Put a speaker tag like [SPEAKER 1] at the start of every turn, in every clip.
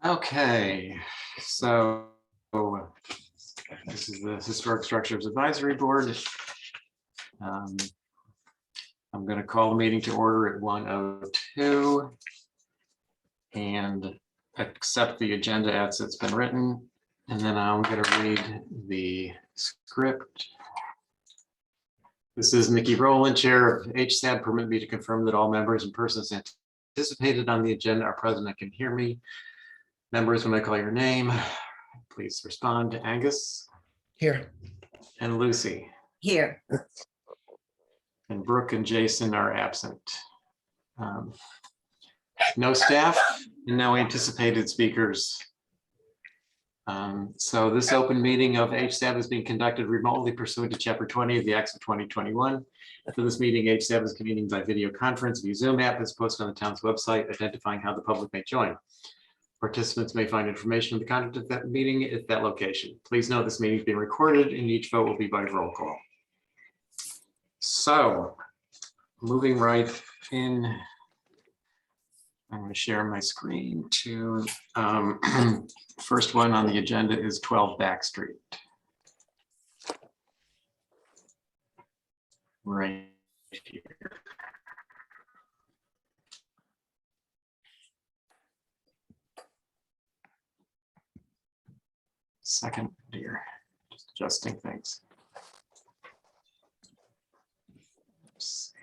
[SPEAKER 1] Okay, so this is the Historic Structures Advisory Board. I'm going to call the meeting to order at 1:02 and accept the agenda as it's been written. And then I'm going to read the script. This is Nikki Rowland, Chair of HSAB. Permit me to confirm that all members and persons anticipated on the agenda are present and can hear me. Members, when I call your name, please respond. Angus?
[SPEAKER 2] Here.
[SPEAKER 1] And Lucy?
[SPEAKER 3] Here.
[SPEAKER 1] And Brooke and Jason are absent. No staff and no anticipated speakers. So this open meeting of HSAB is being conducted remotely pursuant to Chapter 20 of the Acts of 2021. For this meeting, HSAB is convening by video conference via Zoom app is posted on the town's website, identifying how the public may join. Participants may find information on the conduct of that meeting at that location. Please note this meeting is being recorded and each vote will be by roll call. So moving right in, I'm going to share my screen to first one on the agenda is 12 Backstreet. Right here. Second here, just adjusting things. Let's see.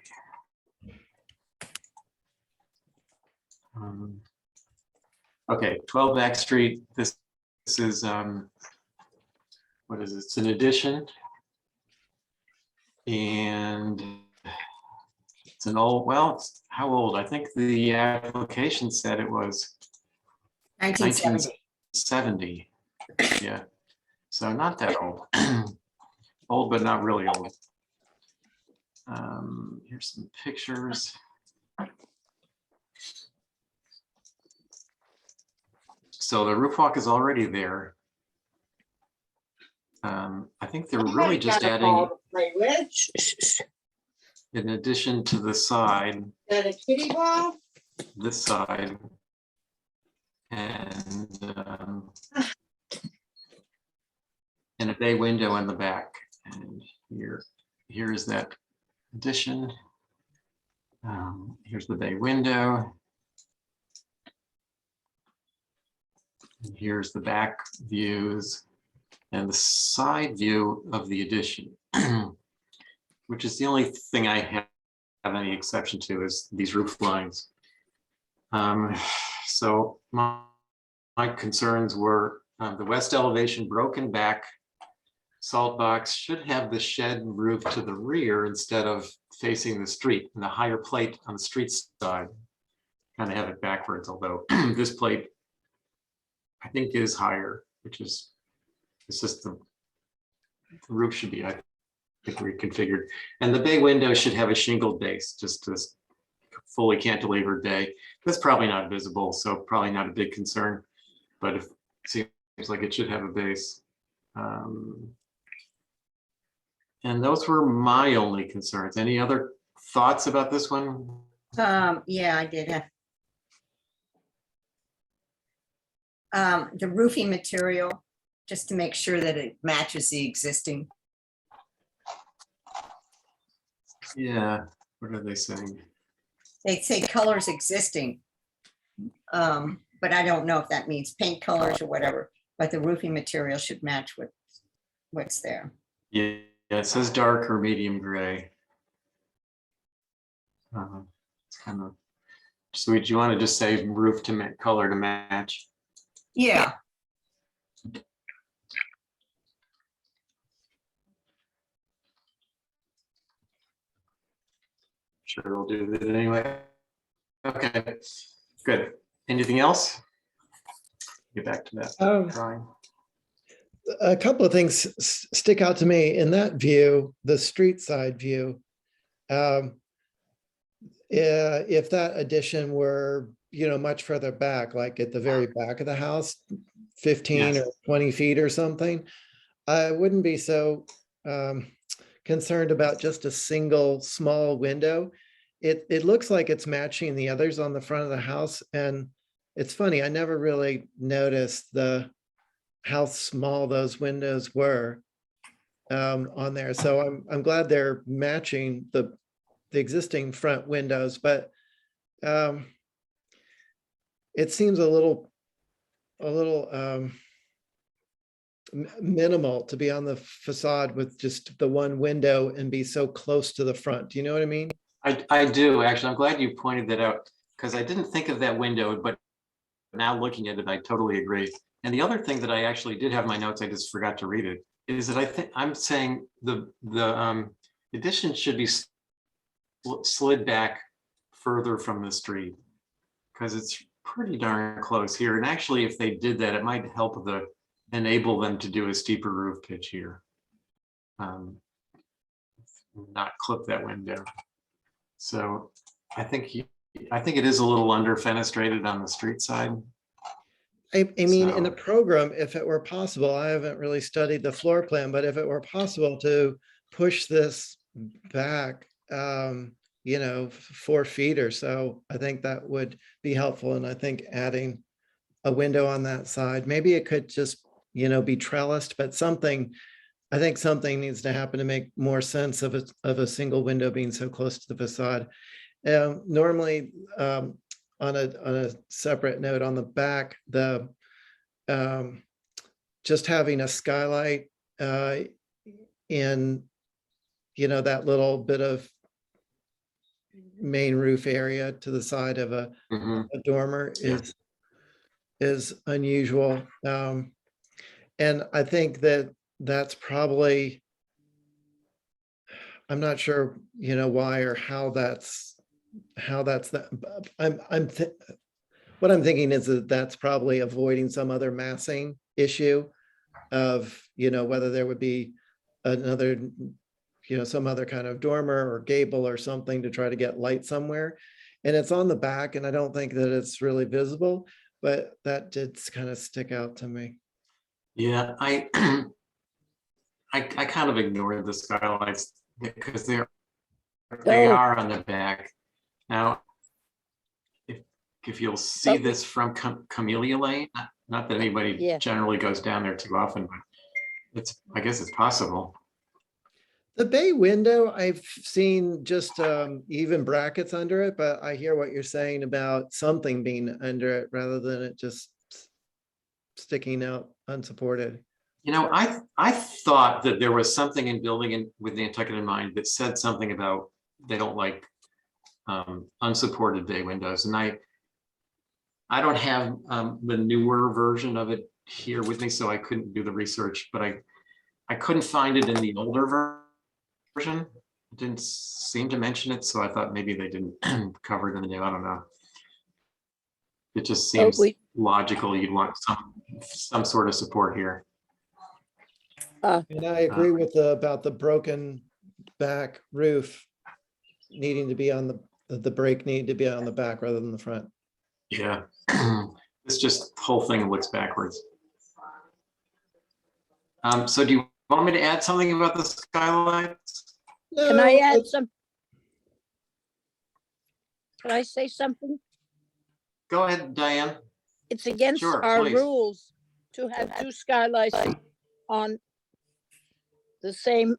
[SPEAKER 1] Okay, 12 Backstreet. This is what is it? It's an addition, and it's an old. Well, it's, how old? I think the application said it was 1970. Yeah, so not that old. Old, but not really old. Here's some pictures. So the roof walk is already there. I think they're really just adding, in addition to the side,
[SPEAKER 3] Got a kitty ball?
[SPEAKER 1] this side, and a bay window in the back. And here is that addition. Here's the bay window. And here's the back views and the side view of the addition, which is the only thing I have any exception to is these roof lines. So my concerns were the west elevation broken back salt box should have the shed roof to the rear instead of facing the street, and the higher plate on the street side. Kind of have it backwards, although this plate I think is higher, which is, it's just the roof should be, I think, reconfigured. And the bay window should have a shingled base, just this fully cantilevered bay. That's probably not visible, so probably not a big concern, but it seems like it should have a base. And those were my only concerns. Any other thoughts about this one?
[SPEAKER 3] Yeah, I did have. The roofing material, just to make sure that it matches the existing.
[SPEAKER 1] Yeah, what are they saying?
[SPEAKER 3] They say colors existing. But I don't know if that means paint colors or whatever, but the roofing material should match what's there.
[SPEAKER 1] Yeah, it says dark or medium gray. It's kind of, so do you want to just say roof to color to match?
[SPEAKER 3] Yeah.
[SPEAKER 1] Sure, we'll do that anyway. Okay, good. Anything else? Get back to that drawing.
[SPEAKER 2] A couple of things stick out to me in that view, the street side view. If that addition were, much further back, like at the very back of the house, 15 or 20 feet or something, I wouldn't be so concerned about just a single small window. it looks like it's matching the others on the front of the house. And it's funny, I never really noticed how small those windows were on there. So I'm glad they're matching the existing front windows, but it seems a little minimal to be on the facade with just the one window and be so close to the front. Do you know what I mean?
[SPEAKER 1] I do, actually. I'm glad you pointed that out because I didn't think of that window, but now looking at it, I totally agree. And the other thing that I actually did have in my notes, I just forgot to read it, is that I'm saying the addition should be slid back further from the street because it's pretty darn close here. And actually, if they did that, it might help enable them to do a steeper roof pitch here. Not clip that window. So I think it is a little under fenestrated on the street side.
[SPEAKER 2] I mean, in the
[SPEAKER 1] So-
[SPEAKER 2] program, if it were possible, I haven't really studied the floor plan, but if it were possible to push this back, 4 feet or so, I think that would be helpful. And I think adding a window on that side, maybe it could just, be trellised, but I think something needs to happen to make more sense of a single window being so close to the facade. Normally, on a separate note on the back, just having a skylight in that little bit of main roof area to the side of a dormer is unusual. And I think that's probably, I'm not sure, why or how that's that. What I'm thinking is that's probably avoiding some other massing issue of, whether there would be another, some other kind of dormer or gable or something to try to get light somewhere. And it's on the back, and I don't think that it's really visible, but that did kind of stick out to me.
[SPEAKER 1] Yeah, I kind of ignored the skylights because they are on the back. Now, if you'll see this from Camellia Lane, not that anybody generally goes down there too often, but I guess it's possible.
[SPEAKER 2] The bay window, I've seen just even brackets under it, but I hear what you're saying about something being under it rather than it just sticking out unsupported.
[SPEAKER 1] I thought that there was something in building with Nantucket in mind that said something about they don't like unsupported bay windows, and I don't have the newer version of it here with me, so I couldn't do the research, but I couldn't find it in the older version. It didn't seem to mention it, so I thought maybe they didn't cover it in the new. I don't know. It just seems logical. You'd want some sort of support here.
[SPEAKER 2] And I agree with about the broken back roof needing to be on the break need to be on the back rather than the front.
[SPEAKER 1] Yeah, it's just the whole thing looks backwards. So do you want me to add something about the skylights?
[SPEAKER 2] No,
[SPEAKER 4] Can I add some? Can I say something?
[SPEAKER 1] Go ahead, Diane.
[SPEAKER 4] It's against
[SPEAKER 1] Sure,
[SPEAKER 4] our
[SPEAKER 1] please.
[SPEAKER 4] rules to have 2 skylights on the same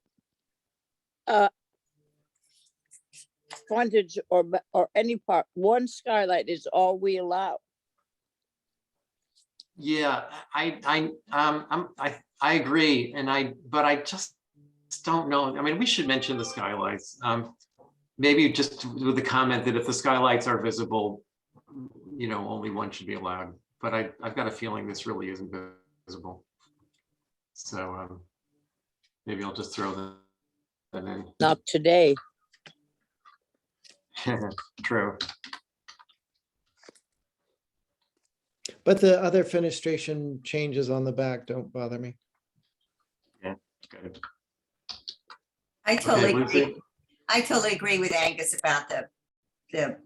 [SPEAKER 4] frontage or any part. 1 skylight is all we allow.
[SPEAKER 1] Yeah, I agree, but I just don't know. I mean, we should mention the skylights. Maybe just with the comment that if the skylights are visible, only 1 should be allowed. But I've got a feeling this really isn't visible. So maybe I'll just throw that in.
[SPEAKER 4] Not today.
[SPEAKER 1] True.
[SPEAKER 2] But the other fenestration changes on the back don't bother me.
[SPEAKER 1] Yeah, good.
[SPEAKER 3] I totally
[SPEAKER 1] Lucy?
[SPEAKER 3] agree. I totally agree with Angus about the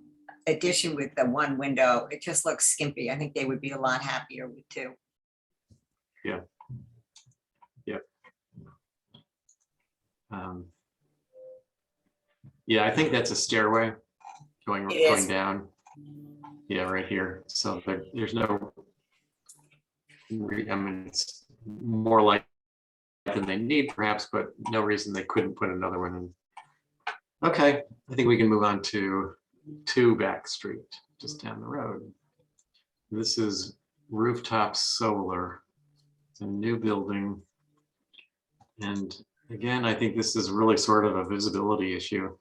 [SPEAKER 3] addition with the 1 window. It just looks skimpy. I think they would be a lot happier with 2.
[SPEAKER 1] Yeah. Yeah, I think that's a stairway. going
[SPEAKER 3] It is.
[SPEAKER 1] down. Yeah, right here. So there's no, I mean, it's more like than they need perhaps, but no reason they couldn't put another one in. Okay, I think we can move on to Backstreet, just down the road. This is rooftop solar. It's a new building. And again, I think this is really sort of a visibility issue.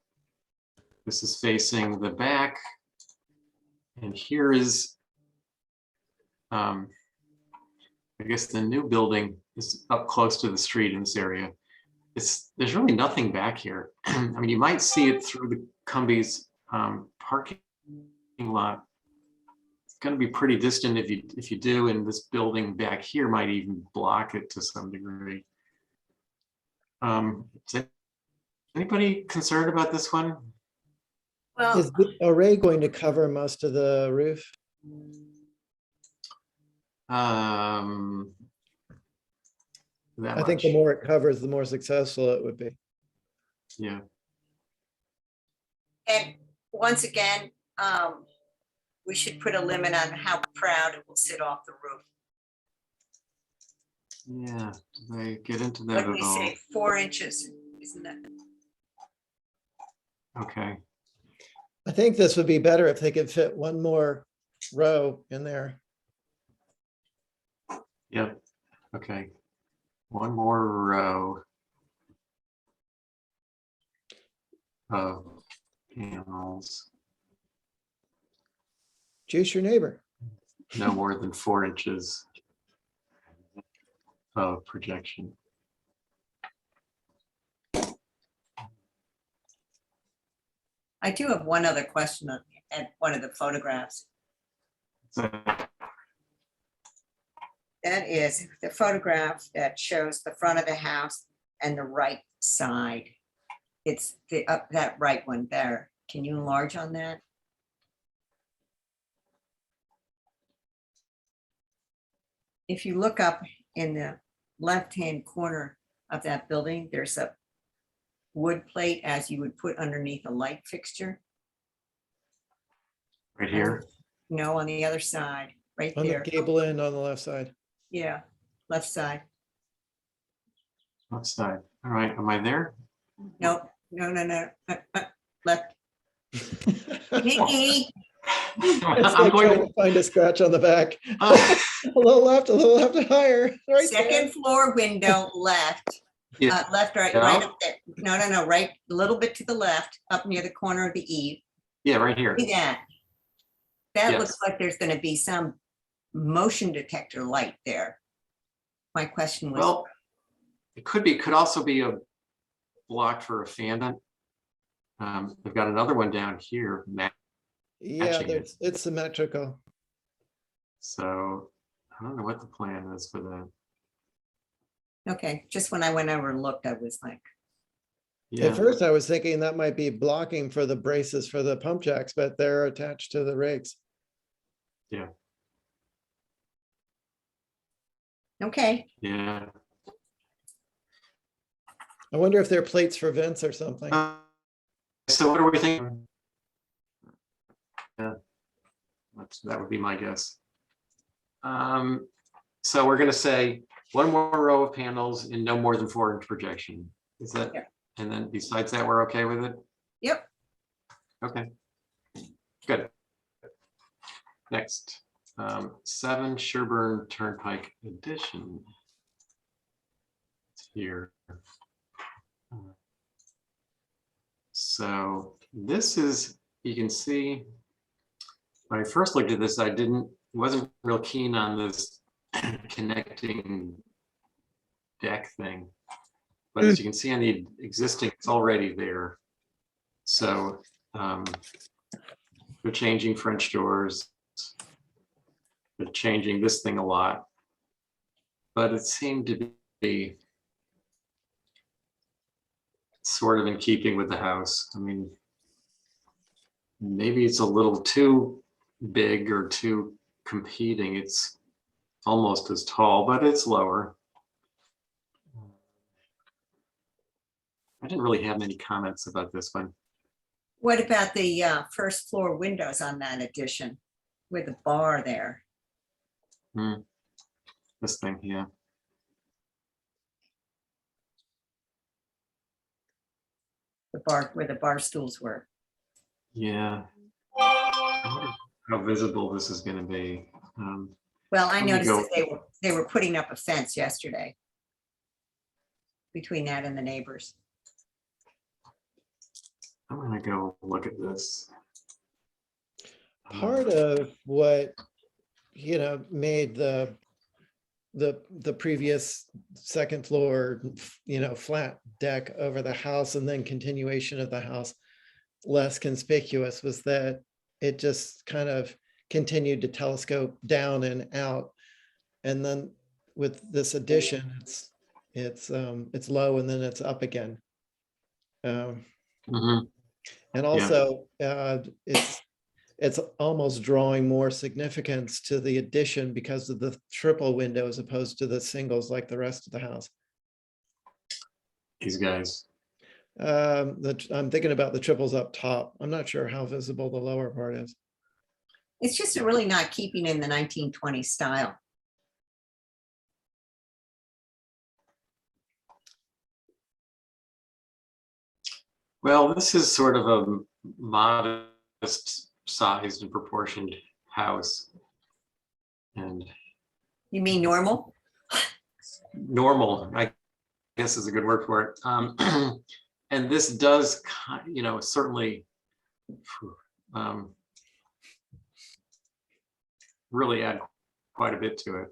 [SPEAKER 1] This is facing the back. And here is, I guess the new building is up close to the street in this area. There's really nothing back here. I mean, you might see it through the Cumbies parking lot. It's going to be pretty distant if you do, and this building back here might even block it to some degree. Is anybody concerned about this one?
[SPEAKER 3] Well,
[SPEAKER 2] Is the array going to cover most of the roof?
[SPEAKER 1] That
[SPEAKER 2] I think the
[SPEAKER 1] much.
[SPEAKER 2] more it covers, the more successful it would be.
[SPEAKER 1] Yeah.
[SPEAKER 3] and once again, we should put a limit on how proud it will sit off the roof.
[SPEAKER 1] Yeah. Do they get into that
[SPEAKER 3] What do
[SPEAKER 1] at
[SPEAKER 3] we
[SPEAKER 1] all?
[SPEAKER 3] say, 4 inches, isn't that?
[SPEAKER 1] Okay.
[SPEAKER 2] I think this would be better if they could fit one more row in there.
[SPEAKER 1] Yep. Okay. One more row of panels,
[SPEAKER 2] Juice your neighbor.
[SPEAKER 1] no more than 4 inches of projection.
[SPEAKER 3] I do have one other question at one of the photographs.
[SPEAKER 1] So,
[SPEAKER 3] That is the photograph that shows the front of the house and the right side. It's the up that right one there. Can you enlarge on that? If you look up in the left-hand corner of that building, there's a wood plate as you would put underneath a light fixture.
[SPEAKER 1] right here.
[SPEAKER 3] No, on the other side, right
[SPEAKER 2] On the
[SPEAKER 3] there.
[SPEAKER 2] gable end on the left side.
[SPEAKER 3] Yeah, left side.
[SPEAKER 1] Left side. All right. Am I there?
[SPEAKER 3] No, no, no, no. Left. Nikki,
[SPEAKER 2] It's
[SPEAKER 1] I'm
[SPEAKER 2] like
[SPEAKER 1] going
[SPEAKER 2] trying to find a scratch on the back. A little left higher. Right there.
[SPEAKER 3] second floor window left.
[SPEAKER 1] Yeah.
[SPEAKER 3] Left, right,
[SPEAKER 1] Yeah.
[SPEAKER 3] right up there. No, no, no, right, a little bit to the left, up near the corner of the eave.
[SPEAKER 1] Yeah, right here.
[SPEAKER 3] See that? That
[SPEAKER 1] Yes.
[SPEAKER 3] looks like there's gonna be some motion detector light there. My question was,
[SPEAKER 1] Well, it could also be a block for a fan vent. They've got another one down here,
[SPEAKER 2] Yeah,
[SPEAKER 1] matching it.
[SPEAKER 2] it's symmetrical.
[SPEAKER 1] So I don't know what the plan is for that.
[SPEAKER 3] okay, just when I went over and looked, I was like,
[SPEAKER 1] Yeah,
[SPEAKER 2] At first, I was thinking that might be blocking for the braces for the pump jacks, but they're attached to the rigs.
[SPEAKER 3] okay,
[SPEAKER 1] yeah.
[SPEAKER 2] I wonder if they're plates for vents or something.
[SPEAKER 1] So what are we thinking? Yeah, that would be my guess. So we're gonna say one more row of panels in no more than 4-inch projection. Is that,
[SPEAKER 3] Yeah.
[SPEAKER 1] and then besides that, we're okay with it?
[SPEAKER 3] yep,
[SPEAKER 1] Okay, good. Next, 7 Sherburne Turnpike Edition. It's here. So this is, you can see, when I first looked at this, wasn't real keen on this connecting deck thing. But as you can see on the existing, it's already there. So they're changing French doors. They're changing this thing a lot. But it seemed to be sort of in keeping with the house. I mean, maybe it's a little too big or too competing. It's almost as tall, but it's lower. I didn't really have many comments about this one.
[SPEAKER 3] What about the first floor windows on that addition with the bar there?
[SPEAKER 1] This thing, yeah.
[SPEAKER 3] The bar where the bar stools were.
[SPEAKER 1] Yeah. I wonder how visible this is gonna be.
[SPEAKER 3] Well, I
[SPEAKER 1] Let me
[SPEAKER 3] noticed
[SPEAKER 1] go-
[SPEAKER 3] that they were putting up a fence yesterday between that and the neighbors.
[SPEAKER 1] I'm gonna go look at this.
[SPEAKER 2] Part of what, made the previous second floor, flat deck over the house and then continuation of the house less conspicuous was that it just kind of continued to telescope down and out. And then with this addition, it's low and then it's up again.
[SPEAKER 1] Mhm.
[SPEAKER 2] And also, it's almost drawing more significance to the addition because of the triple window as opposed to the singles like the rest of the house.
[SPEAKER 1] These guys.
[SPEAKER 2] I'm thinking about the triples up top. I'm not sure how visible the lower part is.
[SPEAKER 3] It's just really not keeping in the 1920 style.
[SPEAKER 1] Well, this is sort of a modest sized and proportioned house. And
[SPEAKER 3] You mean normal?
[SPEAKER 1] normal, I guess is a good word for it. And this does, certainly really add quite a bit to it.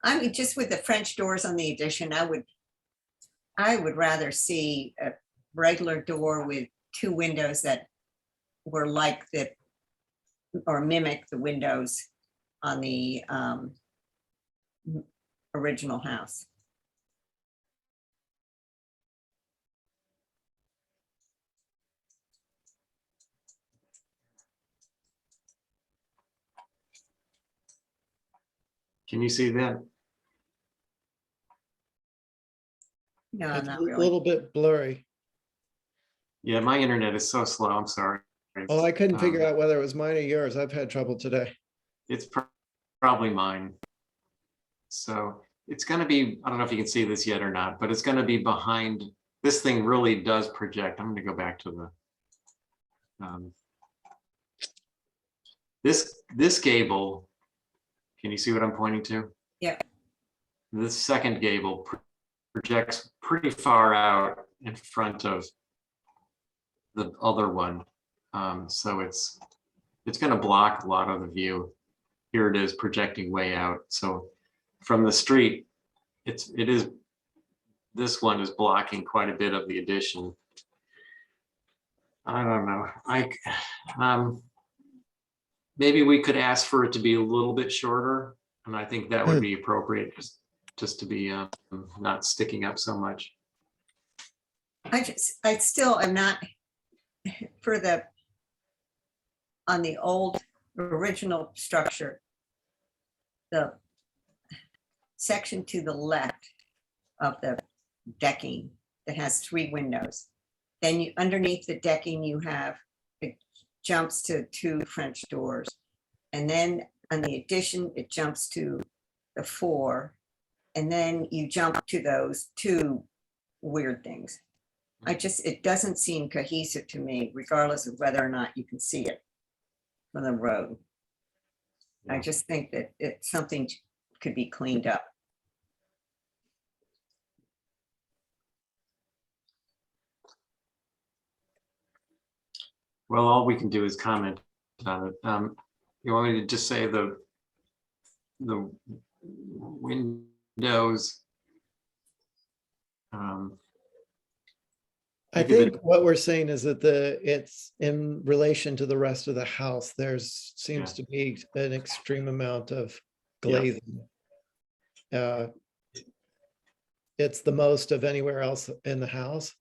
[SPEAKER 3] I mean, just with the French doors on the addition, I would rather see a regular door with two windows that were like that or mimic the windows on the original house.
[SPEAKER 1] Can you see that?
[SPEAKER 3] No,
[SPEAKER 2] It's
[SPEAKER 3] not
[SPEAKER 2] a
[SPEAKER 3] really.
[SPEAKER 2] little bit blurry.
[SPEAKER 1] Yeah, my internet is so slow. I'm sorry.
[SPEAKER 2] Oh, I couldn't figure
[SPEAKER 1] Um,
[SPEAKER 2] out whether it was mine or yours. I've had trouble today.
[SPEAKER 1] It's probably mine. So it's going to be, I don't know if you can see this yet or not, but it's going to be behind. This thing really does project. I'm going to go back to the, this gable. Can you see what I'm pointing to?
[SPEAKER 3] Yeah.
[SPEAKER 1] This second gable projects pretty far out in front of the other one. So it's going to block a lot of the view. Here it is projecting way out. So from the street, this one is blocking quite a bit of the addition. I don't know. Maybe we could ask for it to be a little bit shorter, and I think that would be appropriate, just to be not sticking up so much.
[SPEAKER 3] I still am not on the old original structure, the section to the left of the decking that has three windows. Then underneath the decking, it jumps to two French doors. And then on the addition, it jumps to the four. And then you jump to those two weird things. It doesn't seem cohesive to me, regardless of whether or not you can see it from the road. I just think that something could be cleaned up.
[SPEAKER 1] Well, all we can do is comment on it. You want me to just say the windows?
[SPEAKER 2] I think what we're saying is that it's in relation to the rest of the house, seems to be an extreme amount of glazing. It's the most of anywhere else in the house.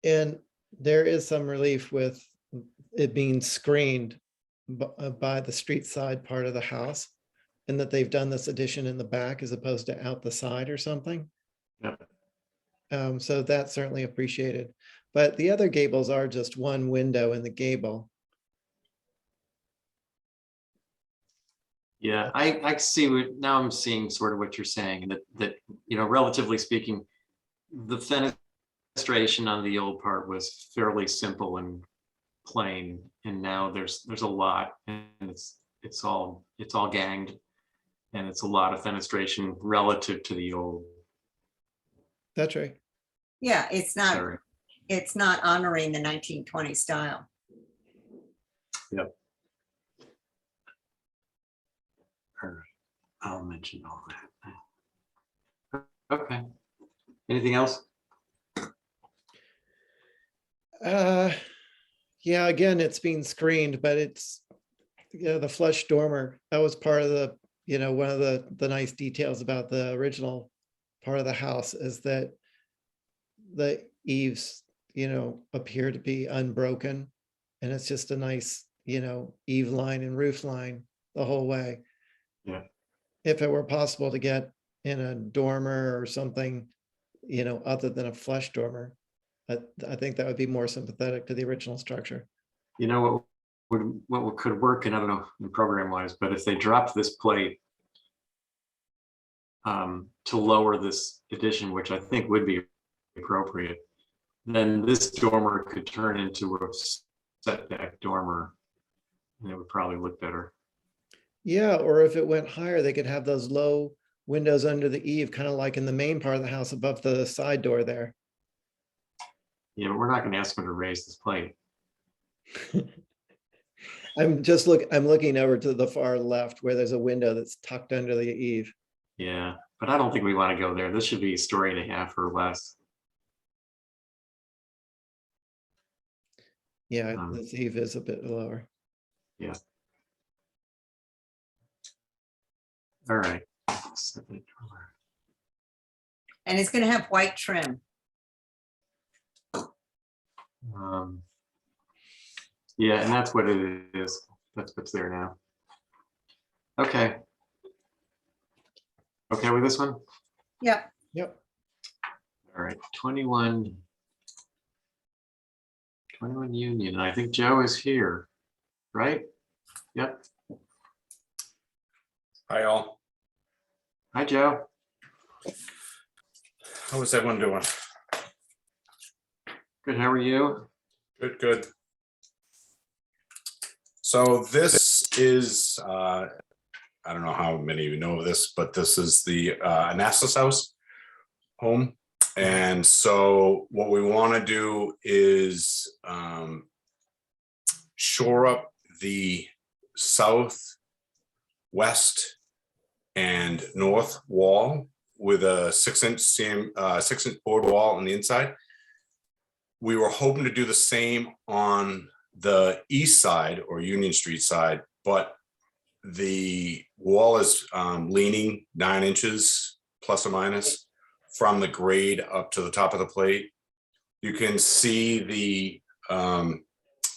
[SPEAKER 2] And there is some relief with it being screened by the street side part of the house, and that they've done this addition in the back as opposed to out the side or something.
[SPEAKER 1] Yeah.
[SPEAKER 2] So that's certainly appreciated. But the other gables are just one window in the gable.
[SPEAKER 1] Yeah, I see what, now I'm seeing sort of what you're saying, that, you know, relatively speaking, the fenestration on the old part was fairly simple and plain, and now there's a lot, and it's all ganged, and it's a lot of fenestration relative to the old.
[SPEAKER 2] That's right.
[SPEAKER 3] Yeah, it's not,
[SPEAKER 1] Sorry.
[SPEAKER 3] it's not honoring the 1920 style.
[SPEAKER 1] Yep. All right. I'll mention all that. Okay. Anything else?
[SPEAKER 2] Yeah, again, it's being screened, but it's, you know, the flush dormer, that was part of the, you know, one of the nice details about the original part of the house is that the eaves, you know, appear to be unbroken. And it's just a nice, you know, eave line and roof line the whole way.
[SPEAKER 1] Yeah.
[SPEAKER 2] If it were possible to get in a dormer or something, you know, other than a flush dormer, I think that would be more sympathetic to the original structure.
[SPEAKER 1] You know what could work, and I don't know program wise, but if they dropped this plate to lower this addition, which I think would be appropriate, then this dormer could turn into a setback dormer, and it would probably look better.
[SPEAKER 2] Yeah, or if it went higher, they could have those low windows under the eave, kind of like in the main part of the house above the side door there.
[SPEAKER 1] Yeah, but we're not going to ask them to raise this plate.
[SPEAKER 2] I'm looking over to the far left where there's a window that's tucked under the eave.
[SPEAKER 1] Yeah, but I don't think we want to go there. This should be a story and a half or less.
[SPEAKER 2] Yeah, this eave is a bit lower.
[SPEAKER 1] Yeah. All right.
[SPEAKER 3] And it's gonna have white trim.
[SPEAKER 1] Yeah, and that's what it is. That's what's there now. Okay. Okay with this one?
[SPEAKER 3] Yep.
[SPEAKER 2] Yep.
[SPEAKER 1] All right, 21 Union. I think Joe is here, right? Yep.
[SPEAKER 5] Hi, all.
[SPEAKER 1] Hi, Joe.
[SPEAKER 5] How is everyone doing?
[SPEAKER 1] Good, how are you?
[SPEAKER 5] Good, good. So this is, I don't know how many of you know of this, but this is the Anastas house home. And so what we want to do is shore up the south, west, and north wall with a 6-inch board wall on the inside. We were hoping to do the same on the east side or Union Street side, but the wall is leaning 9 inches plus or minus from the grade up to the top of the plate. You can see the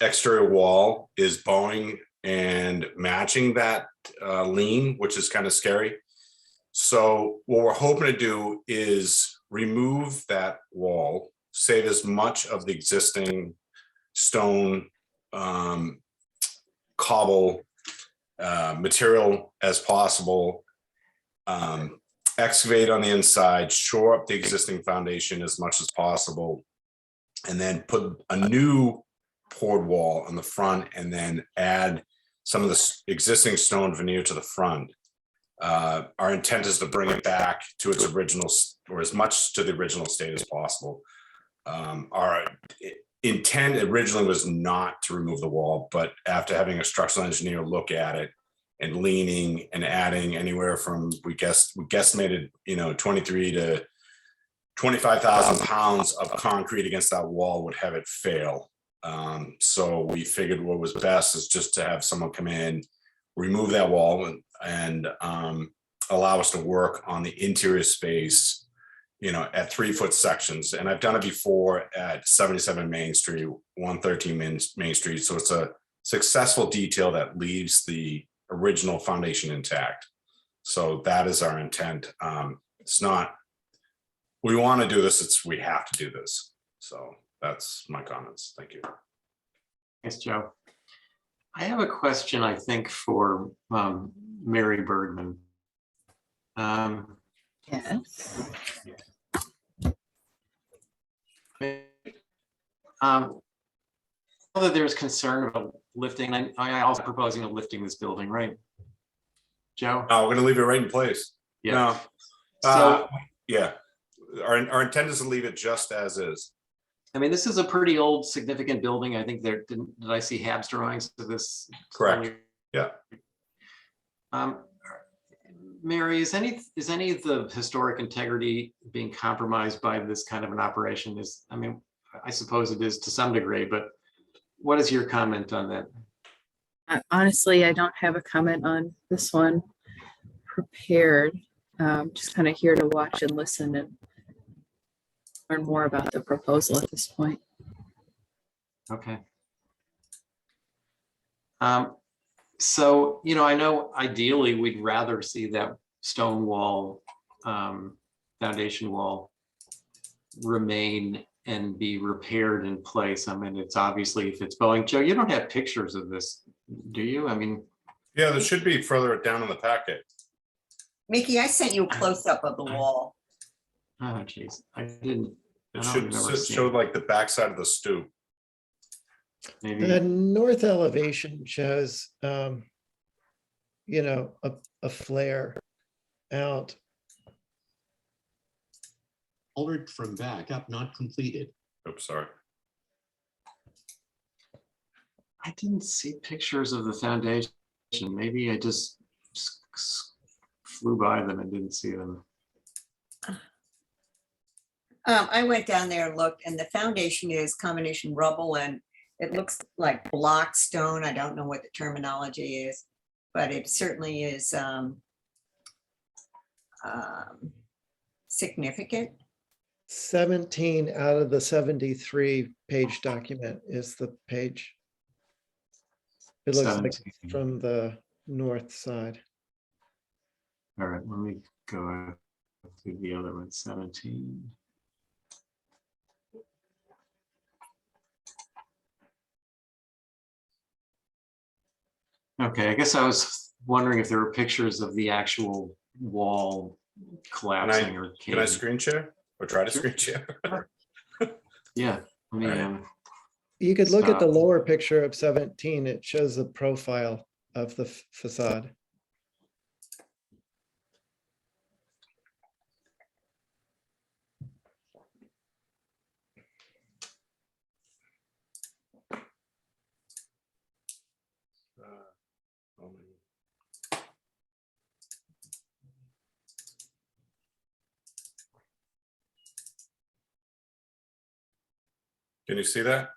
[SPEAKER 5] exterior wall is bowing and matching that lean, which is kind of scary. So what we're hoping to do is remove that wall, save as much of the existing stone cobble material as possible, excavate on the inside, shore up the existing foundation as much as possible, and then put a new poured wall on the front, and then add some of the existing stone veneer to the front. Our intent is to bring it back to its original, or as much to the original state as possible. Our intent originally was not to remove the wall, but after having a structural engineer look at it and leaning and adding anywhere from, we guesstimated, 23 to 25,000 pounds of concrete against that wall would have it fail. So we figured what was best is just to have someone come in, remove that wall, and allow us to work on the interior space, at 3-foot sections. And I've done it before at 77 Main Street, 113 Main Street. So it's a successful detail that leaves the original foundation intact. So that is our intent. It's not, we want to do this, we have to do this. So that's my comments. Thank you.
[SPEAKER 1] Thanks, Joe. I have a question, I think, for Mary Bergman.
[SPEAKER 6] Yes.
[SPEAKER 1] Whether there's concern about lifting, I also proposing of lifting this building, right? Joe?
[SPEAKER 5] No, we're gonna leave it right in place.
[SPEAKER 1] Yeah.
[SPEAKER 5] No.
[SPEAKER 1] So,
[SPEAKER 5] Yeah, our intent is to leave it just as is.
[SPEAKER 1] I mean, this is a pretty old, significant building. I think there, did I see Habs drawings to this?
[SPEAKER 5] Correct. Yeah.
[SPEAKER 1] Mary, is any of the historic integrity being compromised by this kind of an operation? I mean, I suppose it is to some degree, but what is your comment on that?
[SPEAKER 6] Honestly, I don't have a comment on this one prepared. Just kind of here to watch and listen and learn more about the proposal at this point.
[SPEAKER 1] Okay. So, I know ideally we'd rather see that stone wall, foundation wall remain and be repaired in place. I mean, it's obviously if it's Boeing. Joe, you don't have pictures of this, do you? I mean.
[SPEAKER 5] Yeah, there should be further down in the packet.
[SPEAKER 3] Mickey, I sent you a close-up of the wall.
[SPEAKER 1] Oh, geez, I didn't. I
[SPEAKER 5] It
[SPEAKER 1] don't
[SPEAKER 5] should
[SPEAKER 1] remember seeing
[SPEAKER 5] show
[SPEAKER 1] it.
[SPEAKER 5] like the backside of the stoop.
[SPEAKER 1] Maybe.
[SPEAKER 2] The north elevation shows, a flare out.
[SPEAKER 7] Altered from backup, not completed.
[SPEAKER 5] Oops, sorry.
[SPEAKER 1] I didn't see pictures of the foundation. Maybe I just flew by them and didn't see them.
[SPEAKER 3] I went down there and looked, and the foundation is combination rubble, and it looks like block stone. I don't know what the terminology is, but it certainly is significant.
[SPEAKER 2] 17 out of the 73 page document is the page. It looks like
[SPEAKER 1] 17.
[SPEAKER 2] from the north side.
[SPEAKER 1] All right, let me go to the other one, 17. Okay, I guess I was wondering if there were pictures of the actual wall collapsing or
[SPEAKER 5] Can I
[SPEAKER 1] caving.
[SPEAKER 5] screen share or try to
[SPEAKER 1] Sure.
[SPEAKER 5] screen share?
[SPEAKER 1] Yeah, let me,
[SPEAKER 5] All right.
[SPEAKER 2] You could look at the
[SPEAKER 1] Stop.
[SPEAKER 2] lower picture of 17. It shows the profile of the facade.
[SPEAKER 5] Can you see that?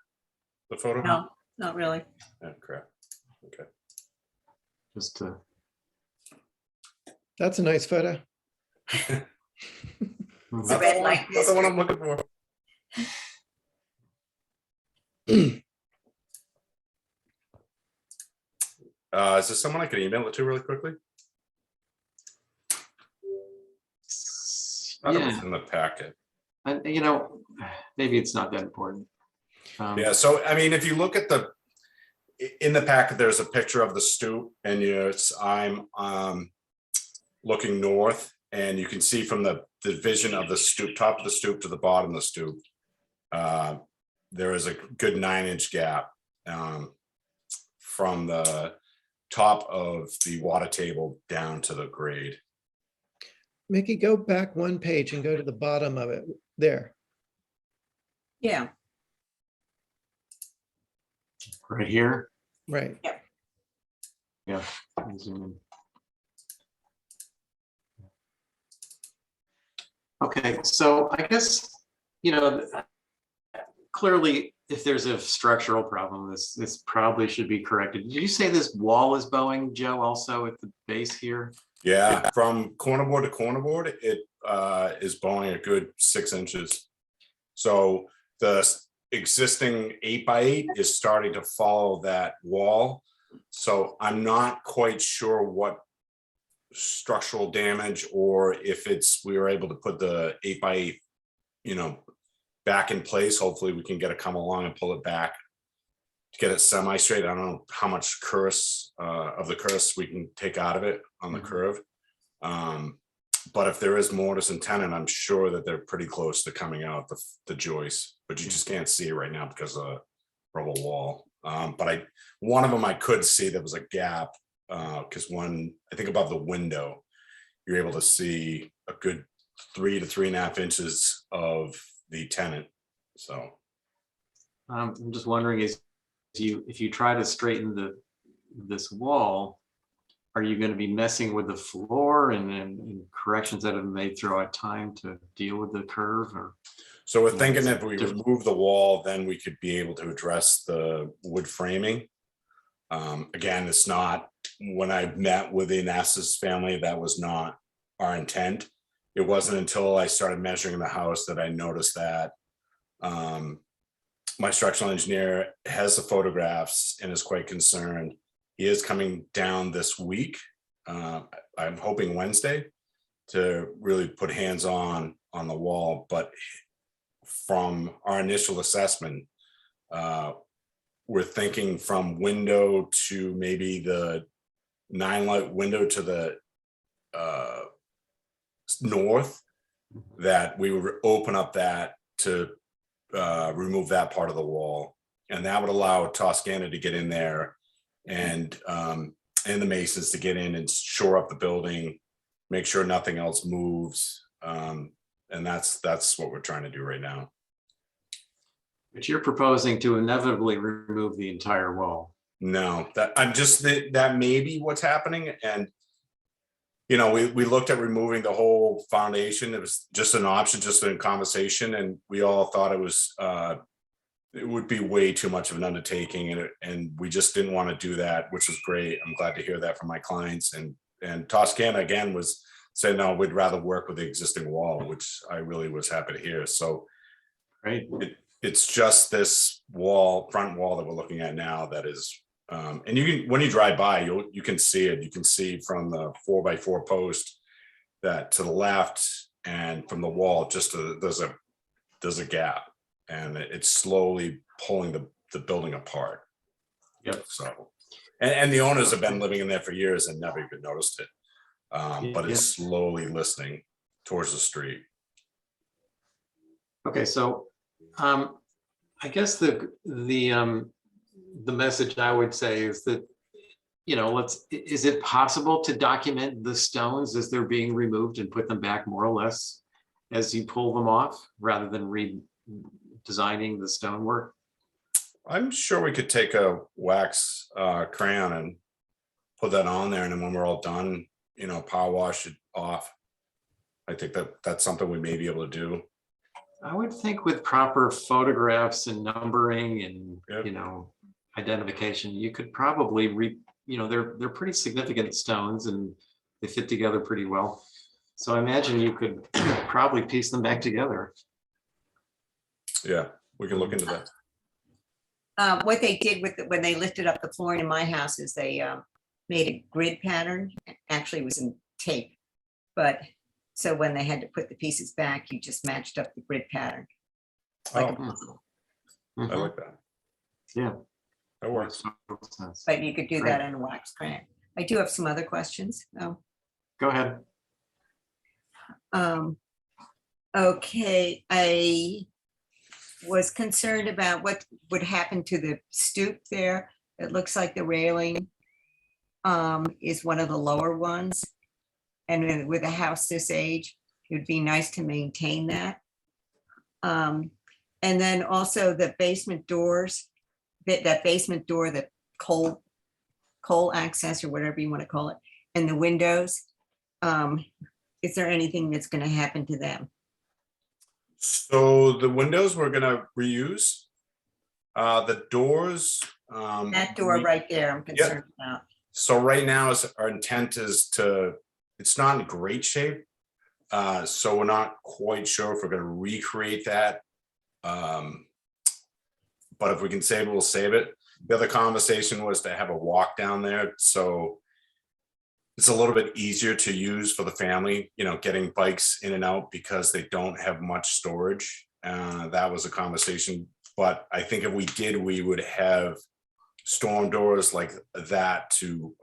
[SPEAKER 5] The photo?
[SPEAKER 3] No, not really.
[SPEAKER 5] Oh, crap. Okay.
[SPEAKER 1] just to,
[SPEAKER 2] That's a nice photo.
[SPEAKER 3] It's a
[SPEAKER 5] Not the
[SPEAKER 3] red
[SPEAKER 5] one-
[SPEAKER 3] light
[SPEAKER 5] not the one I'm
[SPEAKER 3] district.
[SPEAKER 5] looking for. Is there someone I could email it to really quickly? I thought it was
[SPEAKER 1] yeah,
[SPEAKER 5] in the packet.
[SPEAKER 1] and maybe it's not that important.
[SPEAKER 5] Yeah, so I mean, if you look at in the packet, there's a picture of the stoop, and I'm looking north, and you can see from the vision of the stoop, top of the stoop to the bottom of the stoop, there is a good 9-inch gap from the top of the water table down to the grade.
[SPEAKER 2] Mickey, go back one page and go to the bottom of it. There.
[SPEAKER 3] Yeah,
[SPEAKER 1] Right here.
[SPEAKER 2] Right.
[SPEAKER 1] Yeah. I'll zoom in. Okay, so I guess, clearly, if there's a structural problem, this probably should be corrected. Did you say this wall is bowing, Joe, also at the base here?
[SPEAKER 5] Yeah, from corner board to corner board, it is bowing a good 6 inches. So the existing 8x8 is starting to follow that wall. So I'm not quite sure what structural damage, or if we were able to put the 8x8 back in place. Hopefully we can get it come along and pull it back to get it semi-straight. I don't know how much curse of the curse we can take out of it on the curve. But if there is mortise and tenon, I'm sure that they're pretty close to coming out the joist, but you just can't see it right now because of the rubble wall. But one of them I could see there was a gap because one, I think above the window, you're able to see a good 3 to 3.5 inches of the tenon. So
[SPEAKER 1] I'm just wondering, if you try to straighten this wall, are you going to be messing with the floor and corrections that have been made throughout time to deal with the curve? Or
[SPEAKER 5] so we're thinking if we remove the wall, then we could be able to address the wood framing. Again, it's not, when I met with the Anastas family, that was not our intent. It wasn't until I started measuring the house that I noticed that. My structural engineer has the photographs and is quite concerned. He is coming down this week. I'm hoping Wednesday to really put hands on the wall. But from our initial assessment, we're thinking from window to maybe the 9-light window to the north, that we would open up that to remove that part of the wall. And that would allow Toscana to get in there and the masons to get in and shore up the building, make sure nothing else moves. And that's what we're trying to do right now.
[SPEAKER 1] But you're proposing to inevitably remove the entire wall.
[SPEAKER 5] No, that may be what's happening. And we looked at removing the whole foundation. It was just an option, just in conversation, and we all thought it would be way too much of an undertaking, and we just didn't want to do that, which was great. I'm glad to hear that from my clients. And Toscana again was saying, no, we'd rather work with the existing wall, which I really was happy to hear. So
[SPEAKER 1] Right.
[SPEAKER 5] It's just this front wall that we're looking at now that is, and you can, when you drive by, you can see it. You can see from the 4x4 post that to the left, and from the wall, just there's a gap, and it's slowly pulling the building apart.
[SPEAKER 1] Yep.
[SPEAKER 5] So, and the owners have been living in there for years and never even noticed it. But it's slowly listening towards the street.
[SPEAKER 1] Okay, so I guess the message I would say is that, is it possible to document the stones as they're being removed and put them back more or less as you pull them off, rather than redesigning the stonework?
[SPEAKER 5] I'm sure we could take a wax crayon and put that on there, and then when we're all done, power wash it off. I think that's something we may be able to do.
[SPEAKER 1] I would think with proper photographs and numbering and, identification, you could probably they're pretty significant stones and they fit together pretty well. So I imagine you could probably piece them back together.
[SPEAKER 5] Yeah, we can look into that.
[SPEAKER 3] What they did when they lifted up the flooring in my house is they made a grid pattern. Actually, it was in tape, but so when they had to put the pieces back, you just matched up the grid pattern. Like a puzzle.
[SPEAKER 5] I like that.
[SPEAKER 1] Yeah,
[SPEAKER 5] That works.
[SPEAKER 3] But you could do that in a wax crayon. I do have some other questions.
[SPEAKER 1] Go ahead.
[SPEAKER 3] Okay, I was concerned about what would happen to the stoop there. It looks like the railing is one of the lower ones. And with a house this age, it would be nice to maintain that. And then also the basement doors, that basement door, the coal access or whatever you want to call it, and the windows. Is there anything that's going to happen to them?
[SPEAKER 5] So the windows we're gonna reuse. The doors.
[SPEAKER 3] That door right there, I'm concerned about.
[SPEAKER 5] So right now, our intent is it's not in great shape. So we're not quite sure if we're gonna recreate that. But if we can save it, we'll save it. The other conversation was to have a walk down there. So it's a little bit easier to use for the family, you know, getting bikes in and out because they don't have much storage. That was a conversation, but I think if we did, we would have storm doors like that to,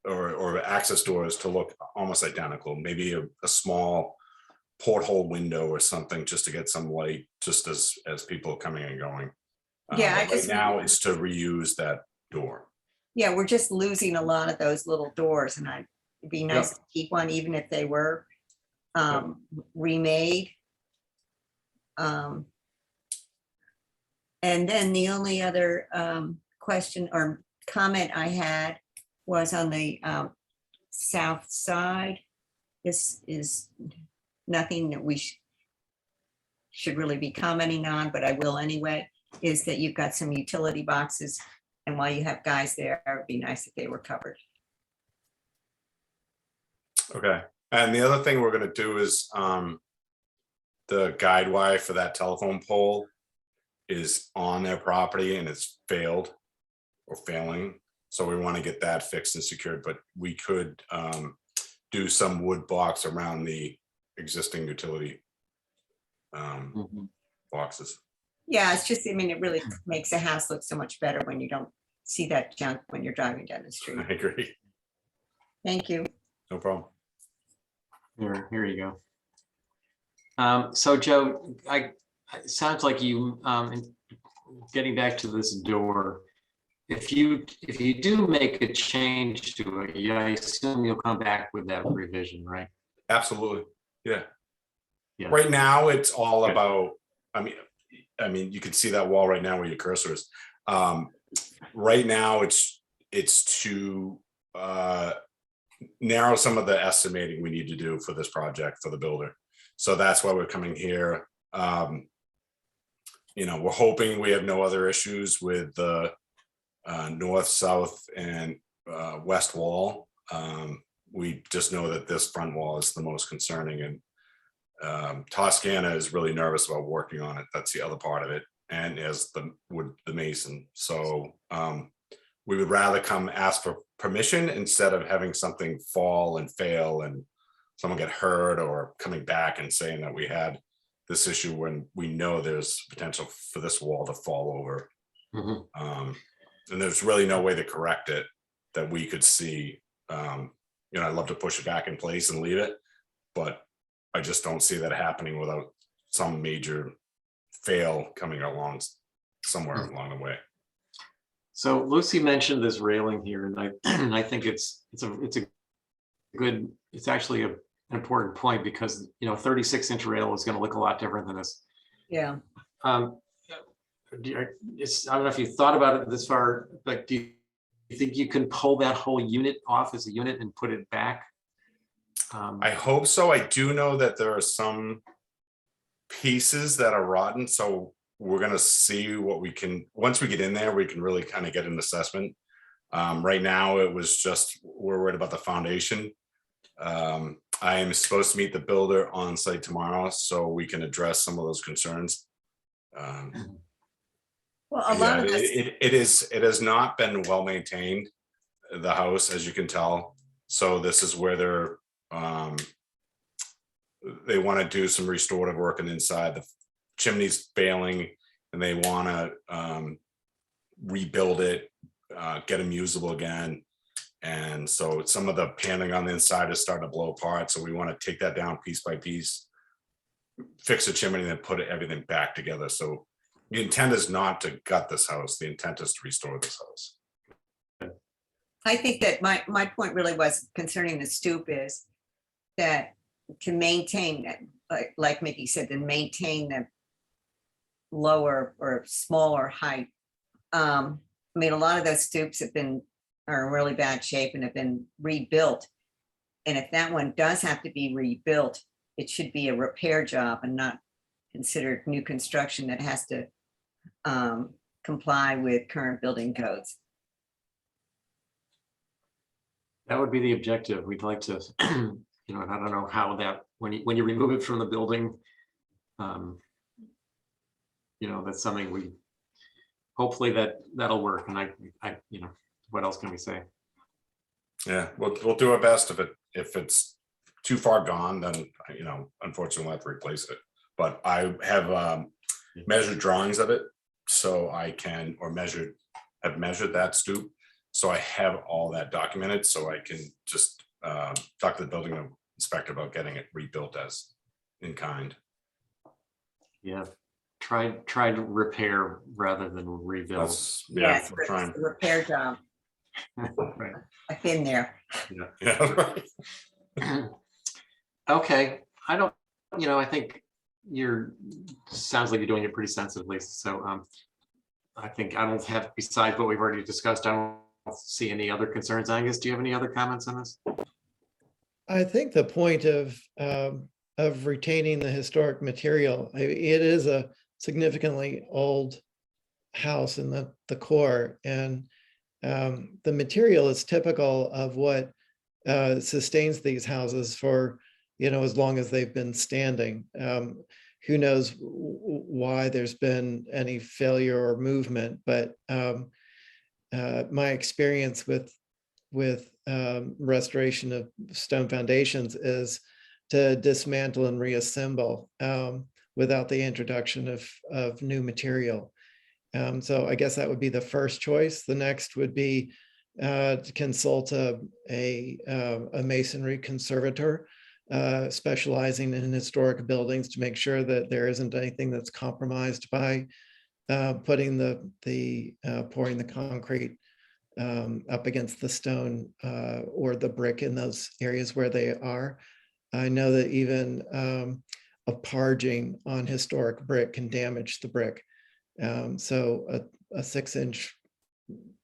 [SPEAKER 5] or access doors to look almost identical, maybe a small porthole window or something just to get some light, just as people coming and going.
[SPEAKER 3] Yeah, I
[SPEAKER 5] But right
[SPEAKER 3] just-
[SPEAKER 5] now it's to reuse that door.
[SPEAKER 3] Yeah, we're just losing a lot of those little doors, and it'd be nice to keep one, even if they were remade. And then the only other question or comment I had was on the south side. This is nothing that we should really be commenting on, but I will anyway, is that you've got some utility boxes. And while you have guys there, it would be nice if they were covered.
[SPEAKER 5] Okay, and the other thing we're gonna do is, the guide wire for that telephone pole is on their property and it's failed or failing. So we want to get that fixed and secured, but we could do some wood blocks around the existing utility boxes.
[SPEAKER 3] Yeah, it's just, I mean, it really makes a house look so much better when you don't see that junk when you're driving down the street.
[SPEAKER 5] I agree,
[SPEAKER 3] Thank you.
[SPEAKER 5] no problem.
[SPEAKER 1] Here you go. So Joe, it sounds like you, getting back to this door, if you do make a change to it, yeah, I assume you'll come back with that revision, right?
[SPEAKER 5] Absolutely, yeah.
[SPEAKER 1] Yeah.
[SPEAKER 5] Right now, it's all
[SPEAKER 1] Good.
[SPEAKER 5] about, I mean, you can see that wall right now where your cursor is. Right now, it's to narrow some of the estimating we need to do for this project for the builder. So that's why we're coming here. You know, we're hoping we have no other issues with the north, south, and west wall. We just know that this front wall is the most concerning, and Toscana is really nervous about working on it. That's the other part of it, and as the mason. So we would rather come ask for permission instead of having something fall and fail and someone get hurt, or coming back and saying that we had this issue when we know there's potential for this wall to fall over. And there's really no way to correct it that we could see. You know, I'd love to push it back in place and leave it, but I just don't see that happening without some major fail coming along somewhere along the way.
[SPEAKER 1] So Lucy mentioned this railing here, and I think it's actually an important point, because, you know, 36-inch rail is going to look a lot different than this.
[SPEAKER 3] Yeah.
[SPEAKER 1] I don't know if you thought about it this far, but do you think you can pull that whole unit off as a unit and put it back?
[SPEAKER 5] I hope so. I do know that there are some pieces that are rotten, so we're gonna see what we can, once we get in there, we can really kind of get an assessment. Right now, it was just, we're worried about the foundation. I am supposed to meet the builder on site tomorrow, so we can address some of those concerns.
[SPEAKER 3] Well, a lot of this,
[SPEAKER 5] It has not been well maintained, the house, as you can tell. So this is where they want to do some restorative work on the inside. The chimney's failing, and they want to rebuild it, get them usable again. And so some of the paneling on the inside is starting to blow apart. So we want to take that down piece by piece, fix the chimney, and then put everything back together. So the intent is not to gut this house. The intent is to restore this house.
[SPEAKER 3] I think that my point really was concerning the stoop is that to maintain that, like Mickey said, to maintain the lower or smaller height. I mean, a lot of those stoops are in really bad shape and have been rebuilt. And if that one does have to be rebuilt, it should be a repair job and not considered new construction that has to comply with current building codes.
[SPEAKER 1] That would be the objective. We'd like to, you know, I don't know how that, when you remove it from the building, you know, that's something we, hopefully that'll work. And I, you know, what else can we say?
[SPEAKER 5] Yeah, we'll do our best. If it's too far gone, then, unfortunately we'll have to replace it. But I have measured drawings of it, so I can, have measured that stoop. So I have all that documented, so I can just talk to the building inspector about getting it rebuilt as in kind.
[SPEAKER 1] Yeah, try to repair rather than rebuild.
[SPEAKER 3] Yes,
[SPEAKER 5] we're
[SPEAKER 3] it's
[SPEAKER 5] trying.
[SPEAKER 3] a repair job.
[SPEAKER 1] Right.
[SPEAKER 3] I've been there.
[SPEAKER 5] Yeah.
[SPEAKER 1] Okay, I think sounds like you're doing it pretty sensibly. So I don't have, besides what we've already discussed, I don't see any other concerns. Angus, do you have any other comments on this?
[SPEAKER 2] I think the point of retaining the historic material, it is a significantly old house in the core, and the material is typical of what sustains these houses for, as long as they've been standing. Who knows why there's been any failure or movement, but my experience with restoration of stone foundations is to dismantle and reassemble without the introduction of new material. So I guess that would be the first choice. The next would be to consult a masonry conservator specializing in historic buildings to make sure that there isn't anything that's compromised by pouring the concrete up against the stone or the brick in those areas where they are. I know that even a parging on historic brick can damage the brick. So a 6-inch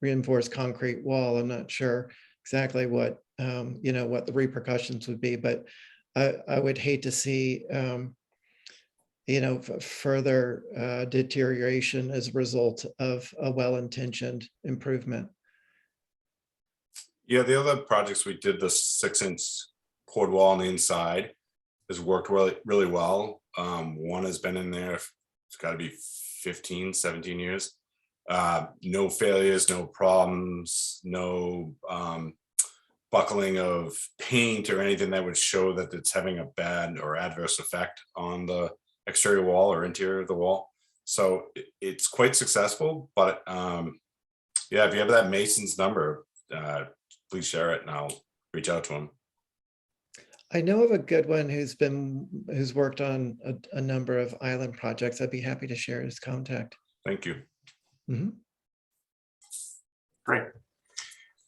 [SPEAKER 2] reinforced concrete wall, I'm not sure exactly what the repercussions would be, but I would hate to see further deterioration as a result of a well-intentioned improvement.
[SPEAKER 5] Yeah, the other projects we did, the 6-inch poured wall on the inside has worked really, really well. One has been in there, it's got to be 15, 17 years. No failures, no problems, no buckling of paint or anything that would show that it's having a bad or adverse effect on the exterior wall or interior of the wall. So it's quite successful, but yeah, if you have that mason's number, please share it and I'll reach out to him.
[SPEAKER 2] I know of a good one who's worked on a number of island projects. I'd be happy to share his contact.
[SPEAKER 5] Thank you.
[SPEAKER 2] Mhm.
[SPEAKER 1] Great.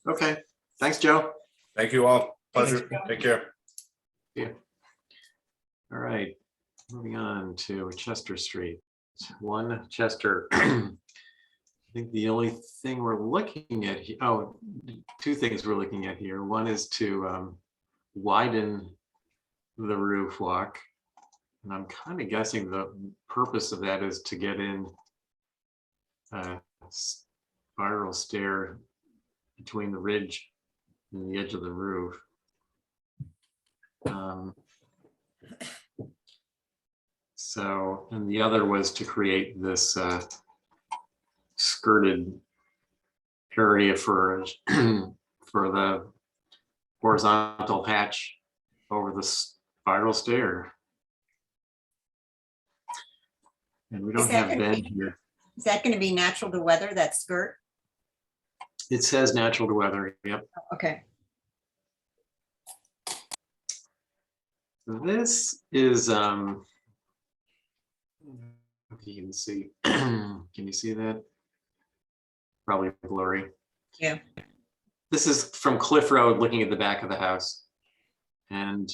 [SPEAKER 1] Okay, thanks, Joe.
[SPEAKER 5] Thank you all. Pleasure.
[SPEAKER 2] Thanks.
[SPEAKER 5] Take care.
[SPEAKER 1] Yeah. All right, moving on to Chester Street. 1 Chester. I think the only thing we're looking at here, 2 things we're looking at here. One is to widen the roof walk. And I'm kind of guessing the purpose of that is to get in a spiral stair between the ridge and the edge of the roof. So, and the other was to create this skirted area for the horizontal hatch over the spiral stair. And we don't
[SPEAKER 3] Is that
[SPEAKER 1] have
[SPEAKER 3] gonna
[SPEAKER 1] Ben
[SPEAKER 3] be-
[SPEAKER 1] here.
[SPEAKER 3] Is that going to be natural to weather, that skirt?
[SPEAKER 1] It says natural to weather. Yep.
[SPEAKER 3] Okay.
[SPEAKER 1] This is if you can see. Can you see that? Probably blurry.
[SPEAKER 3] Yeah.
[SPEAKER 1] This is from Cliff Road, looking at the back of the house. And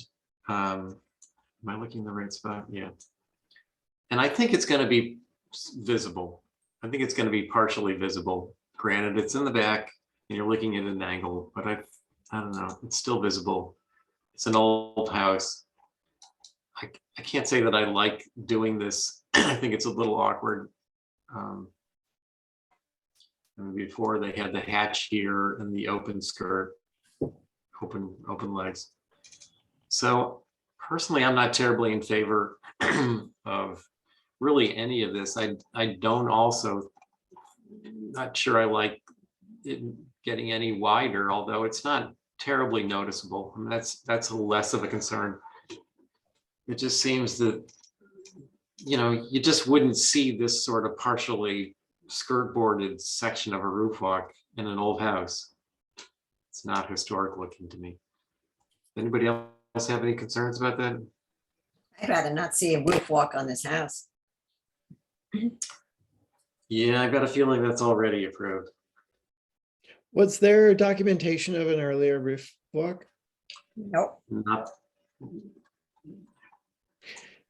[SPEAKER 1] am I looking in the right spot? Yeah. And I think it's going to be visible. I think it's going to be partially visible. Granted, it's in the back and you're looking at an angle, but I don't know, it's still visible. It's an old house. I can't say that I like doing this. I think it's a little awkward. And before they had the hatch here and the open skirt, open legs. So personally, I'm not terribly in favor of really any of this. I don't also, not sure I like it getting any wider, although it's not terribly noticeable. I mean, that's less of a concern. It just seems that, you know, you just wouldn't see this sort of partially skirt boarded section of a roof walk in an old house. It's not historic looking to me. Anybody else have any concerns about that?
[SPEAKER 3] I'd rather not see a roof walk on this house.
[SPEAKER 1] Yeah, I got a feeling that's already approved.
[SPEAKER 2] Was there documentation of an earlier roof walk?
[SPEAKER 3] Nope.
[SPEAKER 1] Not,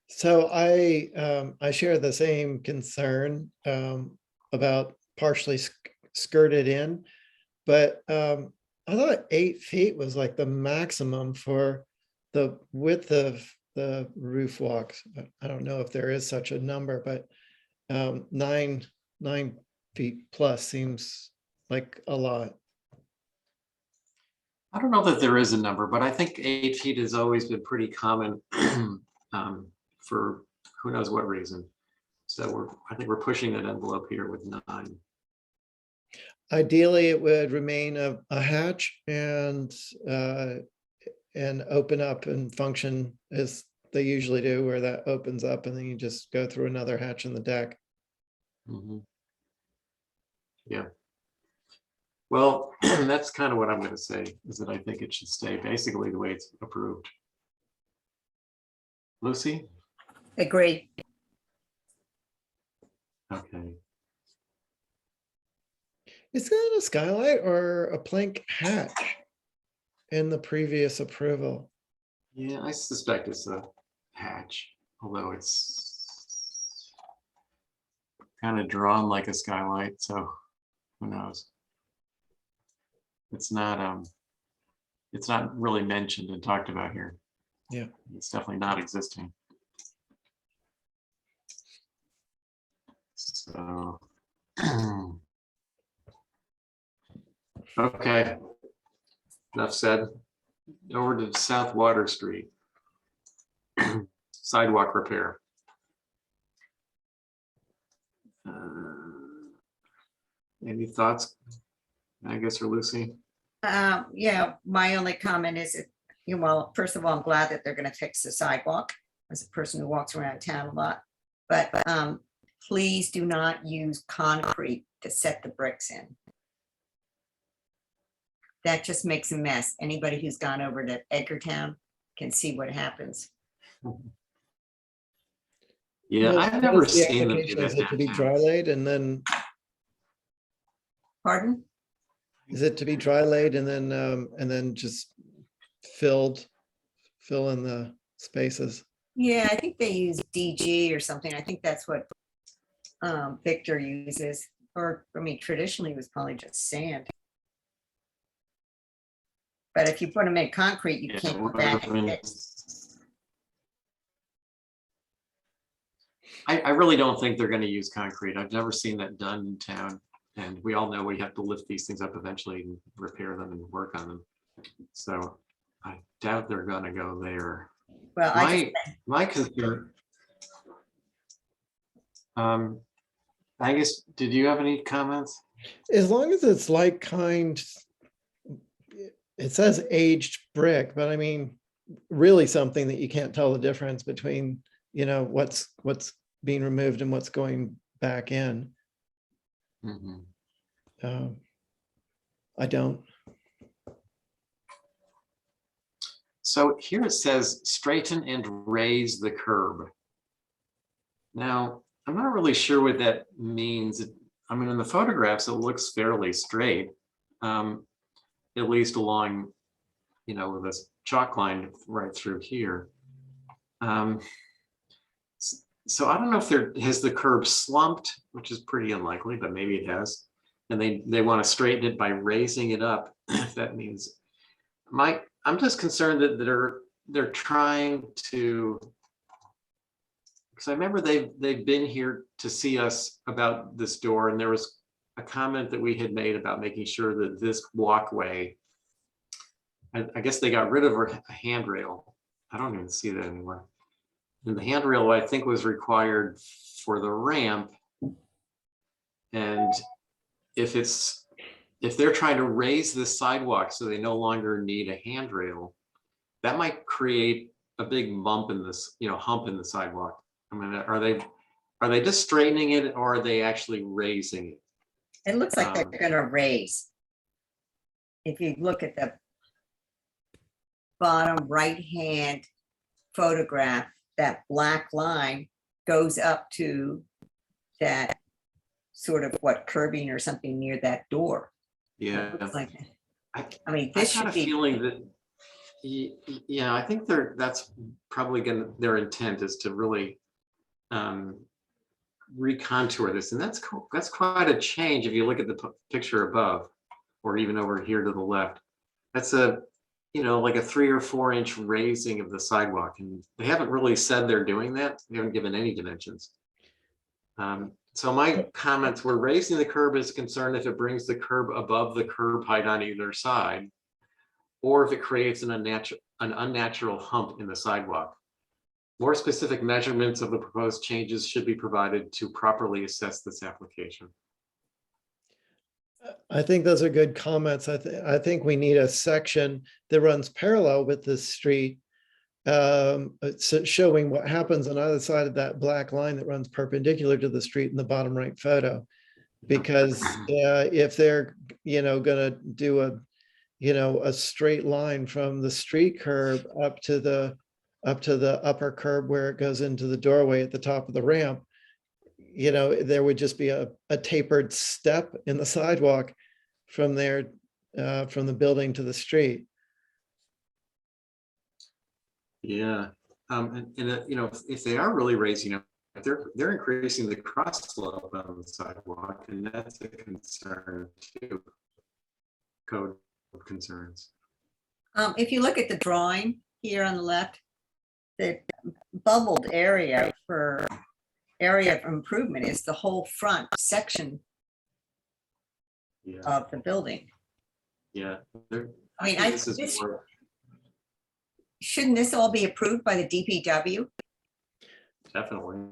[SPEAKER 2] So I share the same concern about partially skirted in, but I thought 8 feet was like the maximum for the width of the roof walks. I don't know if there is such a number, but 9 feet plus seems like a lot.
[SPEAKER 1] I don't know that there is a number, but I think 8 feet has always been pretty common for who knows what reason. So I think we're pushing that envelope here with 9.
[SPEAKER 2] Ideally, it would remain a hatch and open up and function as they usually do, where that opens up and then you just go through another hatch in the deck.
[SPEAKER 1] Mhm. Yeah. Well, that's kind of what I'm going to say, is that I think it should stay basically the way it's approved. Lucy?
[SPEAKER 3] Agree.
[SPEAKER 1] Okay.
[SPEAKER 2] Is that a skylight or a plank hatch in the previous approval?
[SPEAKER 1] Yeah, I suspect it's a hatch, although it's kind of drawn like a skylight, so who knows? It's not really mentioned and talked about here.
[SPEAKER 2] Yeah.
[SPEAKER 1] It's definitely not existing. So okay. Enough said. Over to South Water Street. Sidewalk repair. Any thoughts, I guess, for Lucy?
[SPEAKER 3] Yeah, my only comment is that, you know, well, first of all, I'm glad that they're gonna fix the sidewalk as a person who walks around town a lot. But please do not use concrete to set the bricks in. That just makes a mess. Anybody who's gone over to Edgartown can see what happens.
[SPEAKER 1] Yeah,
[SPEAKER 2] Well,
[SPEAKER 1] I've
[SPEAKER 2] what
[SPEAKER 1] never
[SPEAKER 2] is the
[SPEAKER 1] seen them do
[SPEAKER 2] application?
[SPEAKER 1] that
[SPEAKER 2] Is it to be
[SPEAKER 1] downtown.
[SPEAKER 2] dry laid and then,
[SPEAKER 3] Pardon?
[SPEAKER 2] is it to be dry laid and then just fill in the spaces?
[SPEAKER 3] Yeah, I think they use DG or something. I think that's what Victor uses, or, I mean, traditionally it was probably just sand. But if you put them in concrete, you
[SPEAKER 1] Yeah,
[SPEAKER 3] can't go
[SPEAKER 1] what
[SPEAKER 3] back and
[SPEAKER 1] happened-
[SPEAKER 3] fix.
[SPEAKER 1] I really don't think they're going to use concrete. I've never seen that done in town. And we all know we have to lift these things up eventually and repair them and work on them. So I doubt they're going to go there.
[SPEAKER 3] Well,
[SPEAKER 1] My concern. Angus, did you have any comments?
[SPEAKER 2] As long as it's like kind, it says aged brick, but I mean, really something that you can't tell the difference between, you know, what's being removed and what's going back in.
[SPEAKER 1] Mhm.
[SPEAKER 2] I don't.
[SPEAKER 1] So here it says straighten and raise the curb. Now, I'm not really sure what that means. I mean, in the photographs, it looks fairly straight, at least along, you know, with this chalk line right through here. So I don't know if has the curb slumped, which is pretty unlikely, but maybe it has. And they want to straighten it by raising it up. If that means, I'm just concerned that they're trying to, because I remember they've been here to see us about this door, and there was a comment that we had made about making sure that this walkway, I guess they got rid of a handrail. I don't even see that anymore. And the handrail, I think, was required for the ramp. And if if they're trying to raise the sidewalk so they no longer need a handrail, that might create a big bump in this, hump in the sidewalk. I mean, are they just straightening it, or are they actually raising it?
[SPEAKER 3] It looks like they're
[SPEAKER 1] Um,
[SPEAKER 3] gonna raise. If you look at the bottom right-hand photograph, that black line goes up to that sort of curbing or something near that door. It
[SPEAKER 1] Yeah,
[SPEAKER 3] looks like,
[SPEAKER 1] I-
[SPEAKER 3] I mean,
[SPEAKER 1] I
[SPEAKER 3] this
[SPEAKER 1] got a
[SPEAKER 3] should be,
[SPEAKER 1] feeling that, yeah, I think that's probably their intent is to really recontour this, and that's quite a change if you look at the picture above, or even over here to the left. That's like a 3 or 4 inch raising of the sidewalk, and they haven't really said they're doing that. They haven't given any dimensions. So my comments were, raising the curb is concerned if it brings the curb above the curb height on either side, or if it creates an unnatural hump in the sidewalk. More specific measurements of the proposed changes should be provided to properly assess this application.
[SPEAKER 2] I think those are good comments. I think we need a section that runs parallel with the street, showing what happens on either side of that black line that runs perpendicular to the street in the bottom right photo. Because if they're, gonna do a straight line from the street curb up to the upper curb where it goes into the doorway at the top of the ramp, there would just be a tapered step in the sidewalk from there, from the building to the street.
[SPEAKER 1] Yeah, if they are really raising up, they're increasing the cross slope on the sidewalk, and that's a concern too. Code concerns.
[SPEAKER 3] if you look at the drawing here on the left, the bubbled area for area of improvement is the whole front section
[SPEAKER 1] Yeah,
[SPEAKER 3] of the building.
[SPEAKER 1] yeah.
[SPEAKER 3] I mean,
[SPEAKER 1] think this is
[SPEAKER 3] this-
[SPEAKER 1] more-
[SPEAKER 3] Shouldn't this all be approved by the DPW?
[SPEAKER 1] definitely.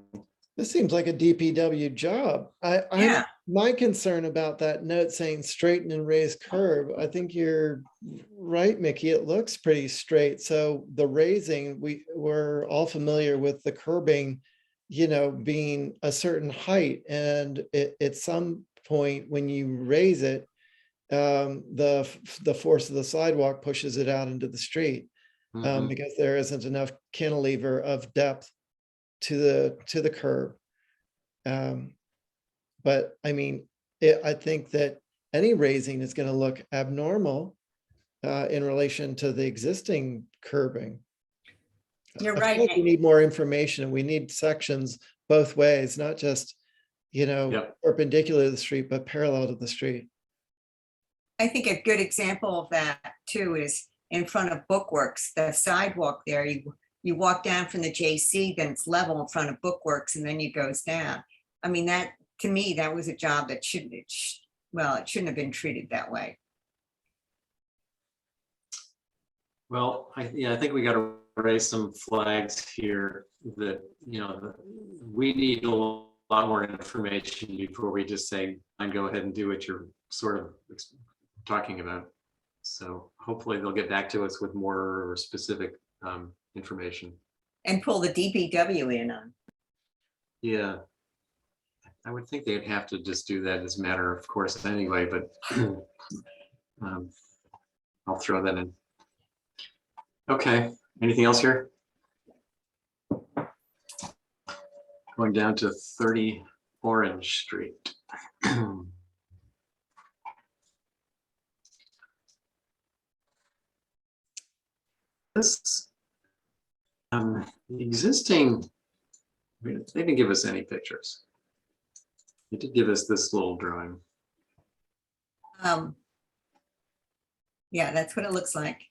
[SPEAKER 2] This seems like a DPW job.
[SPEAKER 3] Yeah.
[SPEAKER 2] My concern about that note saying straighten and raise curb, I think you're right, Mickey. It looks pretty straight. So the raising, we're all familiar with the curbing, being a certain height. And at some point when you raise it, the force of the sidewalk pushes it out into the street,
[SPEAKER 1] Mhm.
[SPEAKER 2] because there isn't enough cantilever of depth to the curb. But I mean, I think that any raising is going to look abnormal in relation to the existing curbing.
[SPEAKER 3] You're
[SPEAKER 2] I feel
[SPEAKER 3] right.
[SPEAKER 2] like we need more information. We need sections both ways, not just,
[SPEAKER 1] Yep.
[SPEAKER 2] perpendicular to the street, but parallel to the street.
[SPEAKER 3] I think a good example of that too is in front of Bookworks, the sidewalk there, you walk down from the JC, then it's level in front of Bookworks, and then it goes down. I mean, that, to me, that was a job that it shouldn't have been treated that way.
[SPEAKER 1] Well, I think we got to raise some flags here that, we need a lot more information before we just say, and go ahead and do what you're sort of talking about. So hopefully they'll get back to us with more specific information.
[SPEAKER 3] And pull the DPW in on.
[SPEAKER 1] Yeah. I would think they'd have to just do that as a matter of course anyway, but I'll throw that in. Okay, anything else here? Going down to 30 Orange Street. This the existing, they didn't give us any pictures. They did give us this little drawing.
[SPEAKER 3] Yeah, that's what it looks like.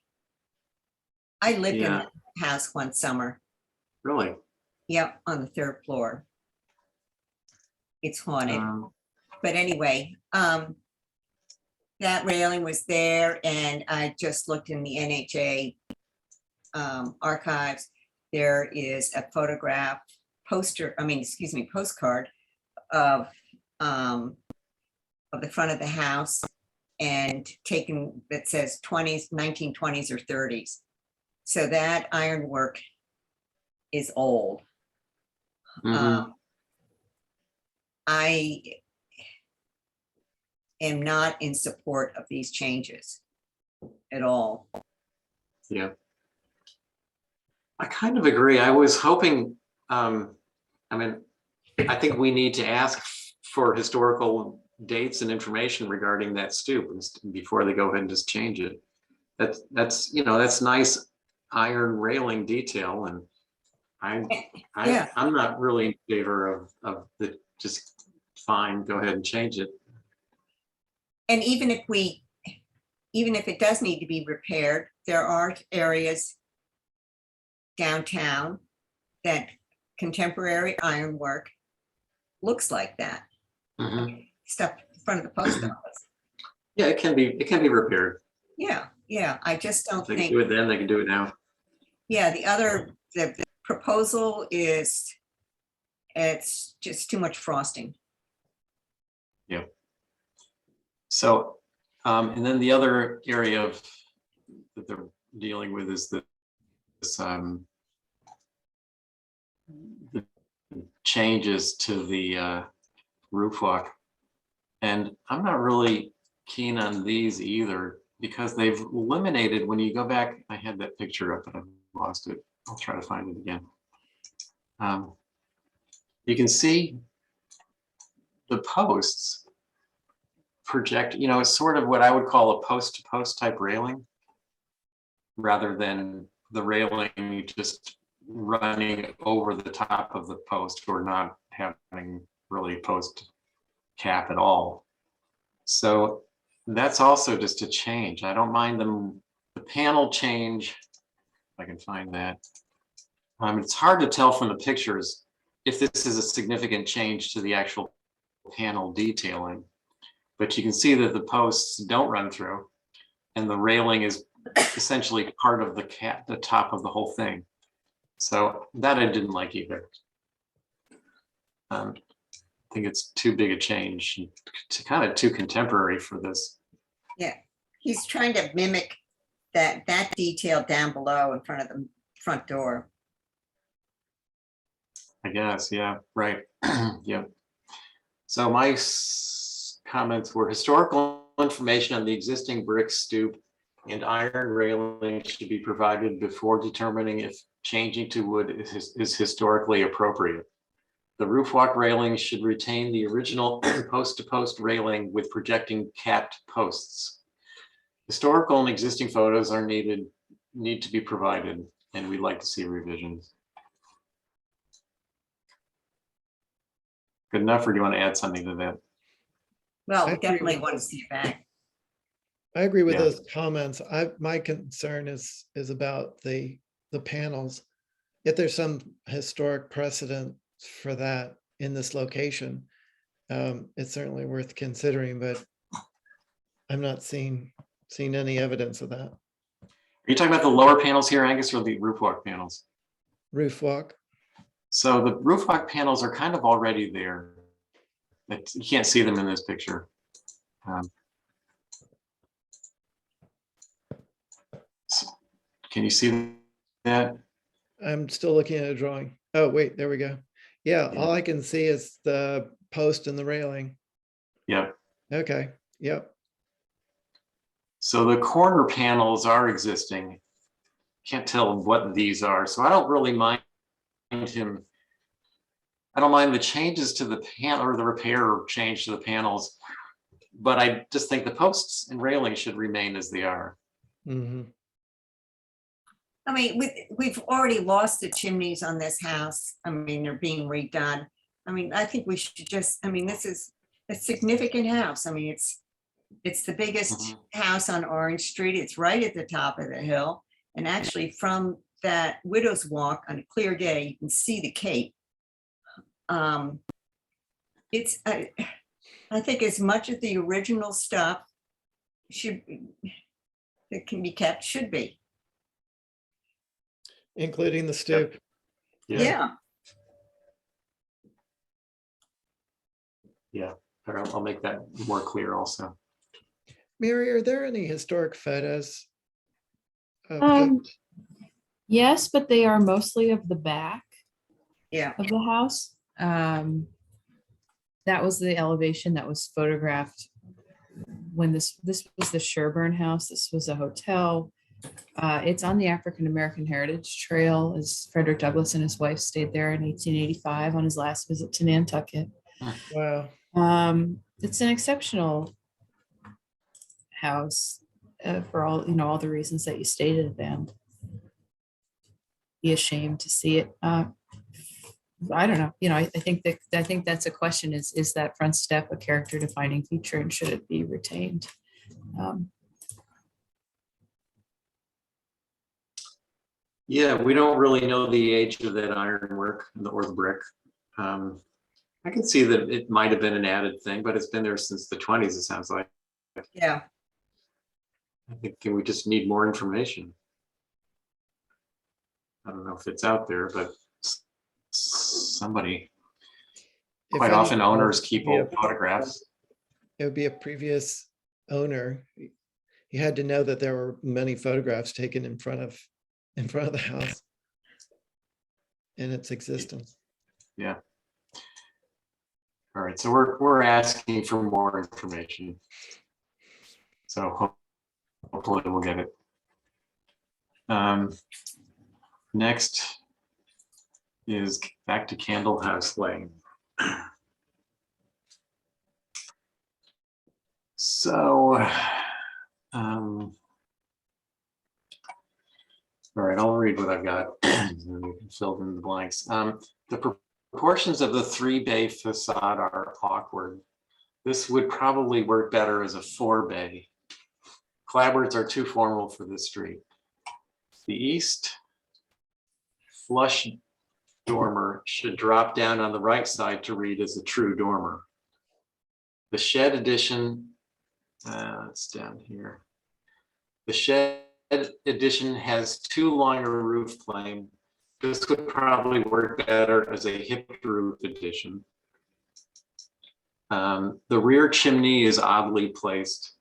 [SPEAKER 3] I lived in
[SPEAKER 1] Yeah.
[SPEAKER 3] the house one summer.
[SPEAKER 1] Really?
[SPEAKER 3] Yep, on the 3rd floor. It's haunted. But anyway, that railing was there, and I just looked in the NHA archives. There is a photograph postcard of the front of the house, and taken, that says 20s, 1920s or 30s. So that ironwork is old.
[SPEAKER 1] Mhm.
[SPEAKER 3] I am not in support of these changes at all.
[SPEAKER 1] Yeah. I kind of agree. I was hoping, I mean, I think we need to ask for historical dates and information regarding that stoop before they go ahead and just change it. That's, you know, that's nice iron railing detail, and
[SPEAKER 3] Yeah.
[SPEAKER 1] I'm not really in favor of the, just fine, go ahead and change it.
[SPEAKER 3] And even if it does need to be repaired, there are areas downtown that contemporary ironwork looks like that.
[SPEAKER 1] Mhm.
[SPEAKER 3] Stuff in front of the post office.
[SPEAKER 1] Yeah, it can be repaired.
[SPEAKER 3] Yeah, I just
[SPEAKER 1] If
[SPEAKER 3] don't
[SPEAKER 1] they can
[SPEAKER 3] think,
[SPEAKER 1] do it then, they can do it now.
[SPEAKER 3] yeah, the proposal is, it's just too much frosting.
[SPEAKER 1] So, and then the other area of that they're dealing with is this the changes to the roof walk. And I'm not really keen on these either, because they've eliminated, when you go back, I had that picture up and I lost it. I'll try to find it again. You can see the posts project, you know, it's sort of what I would call a post-to-post type railing, rather than the railing just running over the top of the post or not having really post cap at all. So that's also just a change. I don't mind them, the panel change, if I can find that. It's hard to tell from the pictures if this is a significant change to the actual panel detailing, but you can see that the posts don't run through and the railing is essentially part of the top of the whole thing. So that I didn't like either. I think it's too big a change, kind of too contemporary for this.
[SPEAKER 3] Yeah, he's trying to mimic that detail down below in front of the front door.
[SPEAKER 1] I guess, yeah, right. Yeah. So my comments were historical information on the existing brick stoop and iron railing should be provided before determining if changing to wood is historically appropriate. The roof walk railing should retain the original post-to-post railing with projecting capped posts. Historical and existing photos are need to be provided, and we'd like to see revisions. Good enough, or do you want to add something to that?
[SPEAKER 3] Well,
[SPEAKER 2] I
[SPEAKER 3] we
[SPEAKER 2] agree
[SPEAKER 3] definitely
[SPEAKER 2] with-
[SPEAKER 3] want to see it back.
[SPEAKER 2] I agree with
[SPEAKER 1] Yeah.
[SPEAKER 2] those comments. My concern is about the panels. If there's some historic precedent for that in this location, it's certainly worth considering, but I'm not seeing any evidence of that.
[SPEAKER 1] Are you talking about the lower panels here, Angus, or the roof walk panels?
[SPEAKER 2] Roof walk.
[SPEAKER 1] So the roof walk panels are kind of already there. But you can't see them in this picture. Can you see that?
[SPEAKER 2] I'm still looking at a drawing. Oh, wait, there we go. Yeah,
[SPEAKER 1] Yeah.
[SPEAKER 2] all I can see is the post and the railing.
[SPEAKER 1] Yeah.
[SPEAKER 2] Okay, yep.
[SPEAKER 1] So the corner panels are existing. Can't tell what these are. So I don't really mind him. I don't mind the changes to the panel or the repair or change to the panels, but I just think the posts and railing should remain as they are.
[SPEAKER 2] Mhm.
[SPEAKER 3] I mean, we've already lost the chimneys on this house. I mean, they're being redone. I mean, I think we should just, I mean, this is a significant house. I mean, it's the biggest house on Orange Street. It's right at the top of the hill. And actually from that Widow's Walk on a clear day, you can see the Cape. It's, I think as much of the original stuff that can be kept should be.
[SPEAKER 2] Including the stoop.
[SPEAKER 3] Yeah.
[SPEAKER 1] Yeah, I'll make that more clear also.
[SPEAKER 2] Mary, are there any historic photos? of the-
[SPEAKER 6] Um, yes, but they are mostly of the back
[SPEAKER 3] Yeah,
[SPEAKER 6] of the house. That was the elevation that was photographed when this was the Sherburne house. This was a hotel. It's on the African American Heritage Trail, as Frederick Douglass and his wife stayed there in 1885 on his last visit to Nantucket.
[SPEAKER 2] Wow.
[SPEAKER 6] It's an exceptional house for all, all the reasons that you stated, and be ashamed to see it. I don't know, I think that's a question, is that front step a character defining feature, and should it be retained?
[SPEAKER 1] Yeah, we don't really know the age of that ironwork or the brick. I can see that it might have been an added thing, but it's been there since the 20s, it sounds like.
[SPEAKER 3] yeah.
[SPEAKER 1] I think we just need more information. I don't know if it's out there, but somebody,
[SPEAKER 2] If
[SPEAKER 1] quite
[SPEAKER 2] any-
[SPEAKER 1] often owners keep
[SPEAKER 2] Yeah.
[SPEAKER 1] old photographs.
[SPEAKER 2] It would be a previous owner. You had to know that there were many photographs taken in front of the house in its existence.
[SPEAKER 1] Yeah. All right, so we're asking for more information. So hopefully we'll get it. Next is back to Candle House Lane. So, all right, I'll read what I've got. Filled in the blanks. The proportions of the 3-bay facade are awkward. This would probably work better as a 4-bay. Clapboards are too formal for this street. The east flush dormer should drop down on the right side to read as a true dormer. The shed addition, it's down here. The shed addition has too long a roof plane. This would probably work better as a hipped roof addition. The rear chimney is oddly placed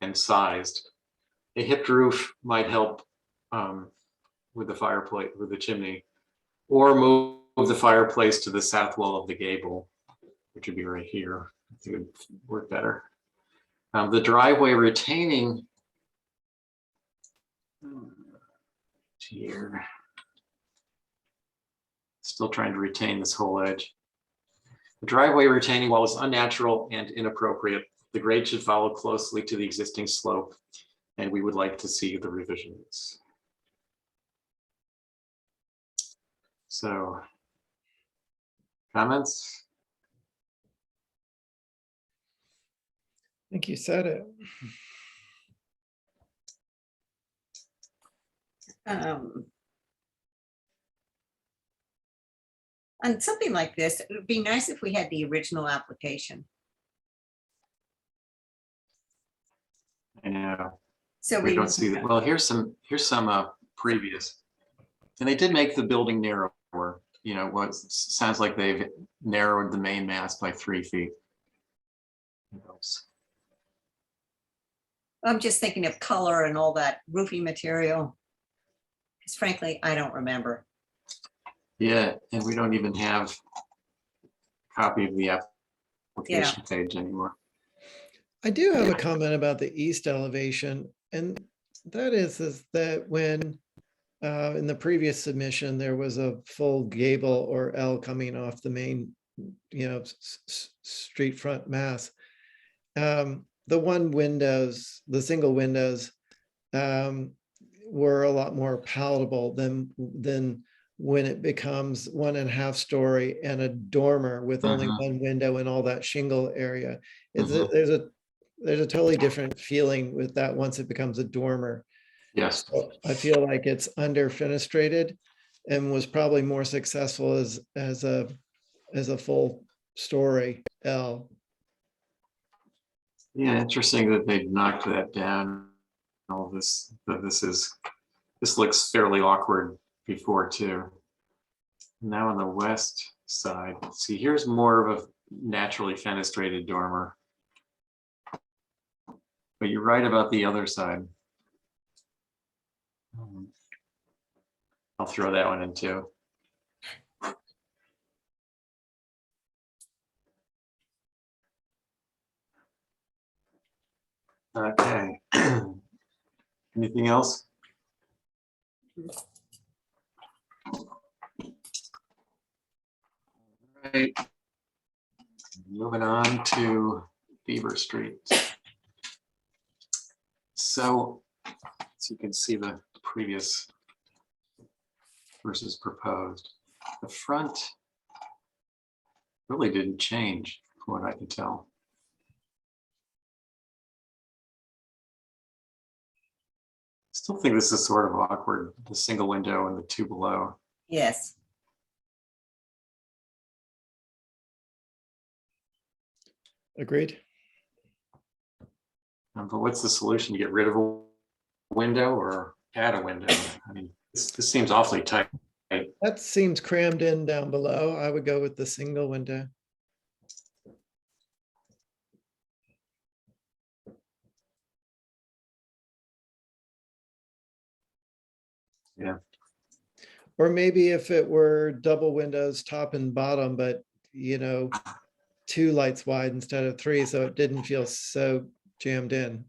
[SPEAKER 1] and sized. A hipped roof might help with the fireplace, with the chimney, or move the fireplace to the south wall of the gable, which would be right here. It would work better. The driveway retaining here. Still trying to retain this whole edge. The driveway retaining wall is unnatural and inappropriate. The grade should follow closely to the existing slope, and we would like to see the revisions. So, comments?
[SPEAKER 2] I think you said it.
[SPEAKER 3] On something like this, it would be nice if we had the original application.
[SPEAKER 1] I know.
[SPEAKER 3] So
[SPEAKER 1] We don't see that. Well, here's some previous. And they did make the building narrower. What sounds like they've narrowed the main mast by 3 feet.
[SPEAKER 3] I'm just thinking of color and all that roofing material. Because frankly, I don't remember.
[SPEAKER 1] Yeah, and we don't even have a copy of the application page anymore.
[SPEAKER 2] I do have a comment about the east elevation, and that is that when in the previous submission, there was a full gable or L coming off the main, street front mass. The single windows were a lot more palatable than when it becomes 1.5 story and a dormer with only one window and all that shingle area. There's a totally different feeling with that once it becomes a dormer.
[SPEAKER 1] Yes.
[SPEAKER 2] So I feel like it's under fenestrated and was probably more successful as a full story L.
[SPEAKER 1] Yeah, interesting that they knocked that down. All this, but this looks fairly awkward before too. Now on the west side, see, here's more of a naturally fenestrated dormer. But you're right about the other side. I'll throw that one in too. Okay. Anything else? Right. Moving on to Beaver Street. So you can see the previous versus proposed. The front really didn't change from what I can tell. Still think this is sort of awkward, the single window and the two below.
[SPEAKER 3] Yes.
[SPEAKER 2] Agreed.
[SPEAKER 1] But what's the solution? You get rid of a window or add a window? I mean, this seems awfully tight.
[SPEAKER 2] That seems crammed in down below. I would go with the single window.
[SPEAKER 1] Yeah.
[SPEAKER 2] Or maybe if it were double windows, top and bottom, but two lights wide instead of three, so it didn't feel so jammed in.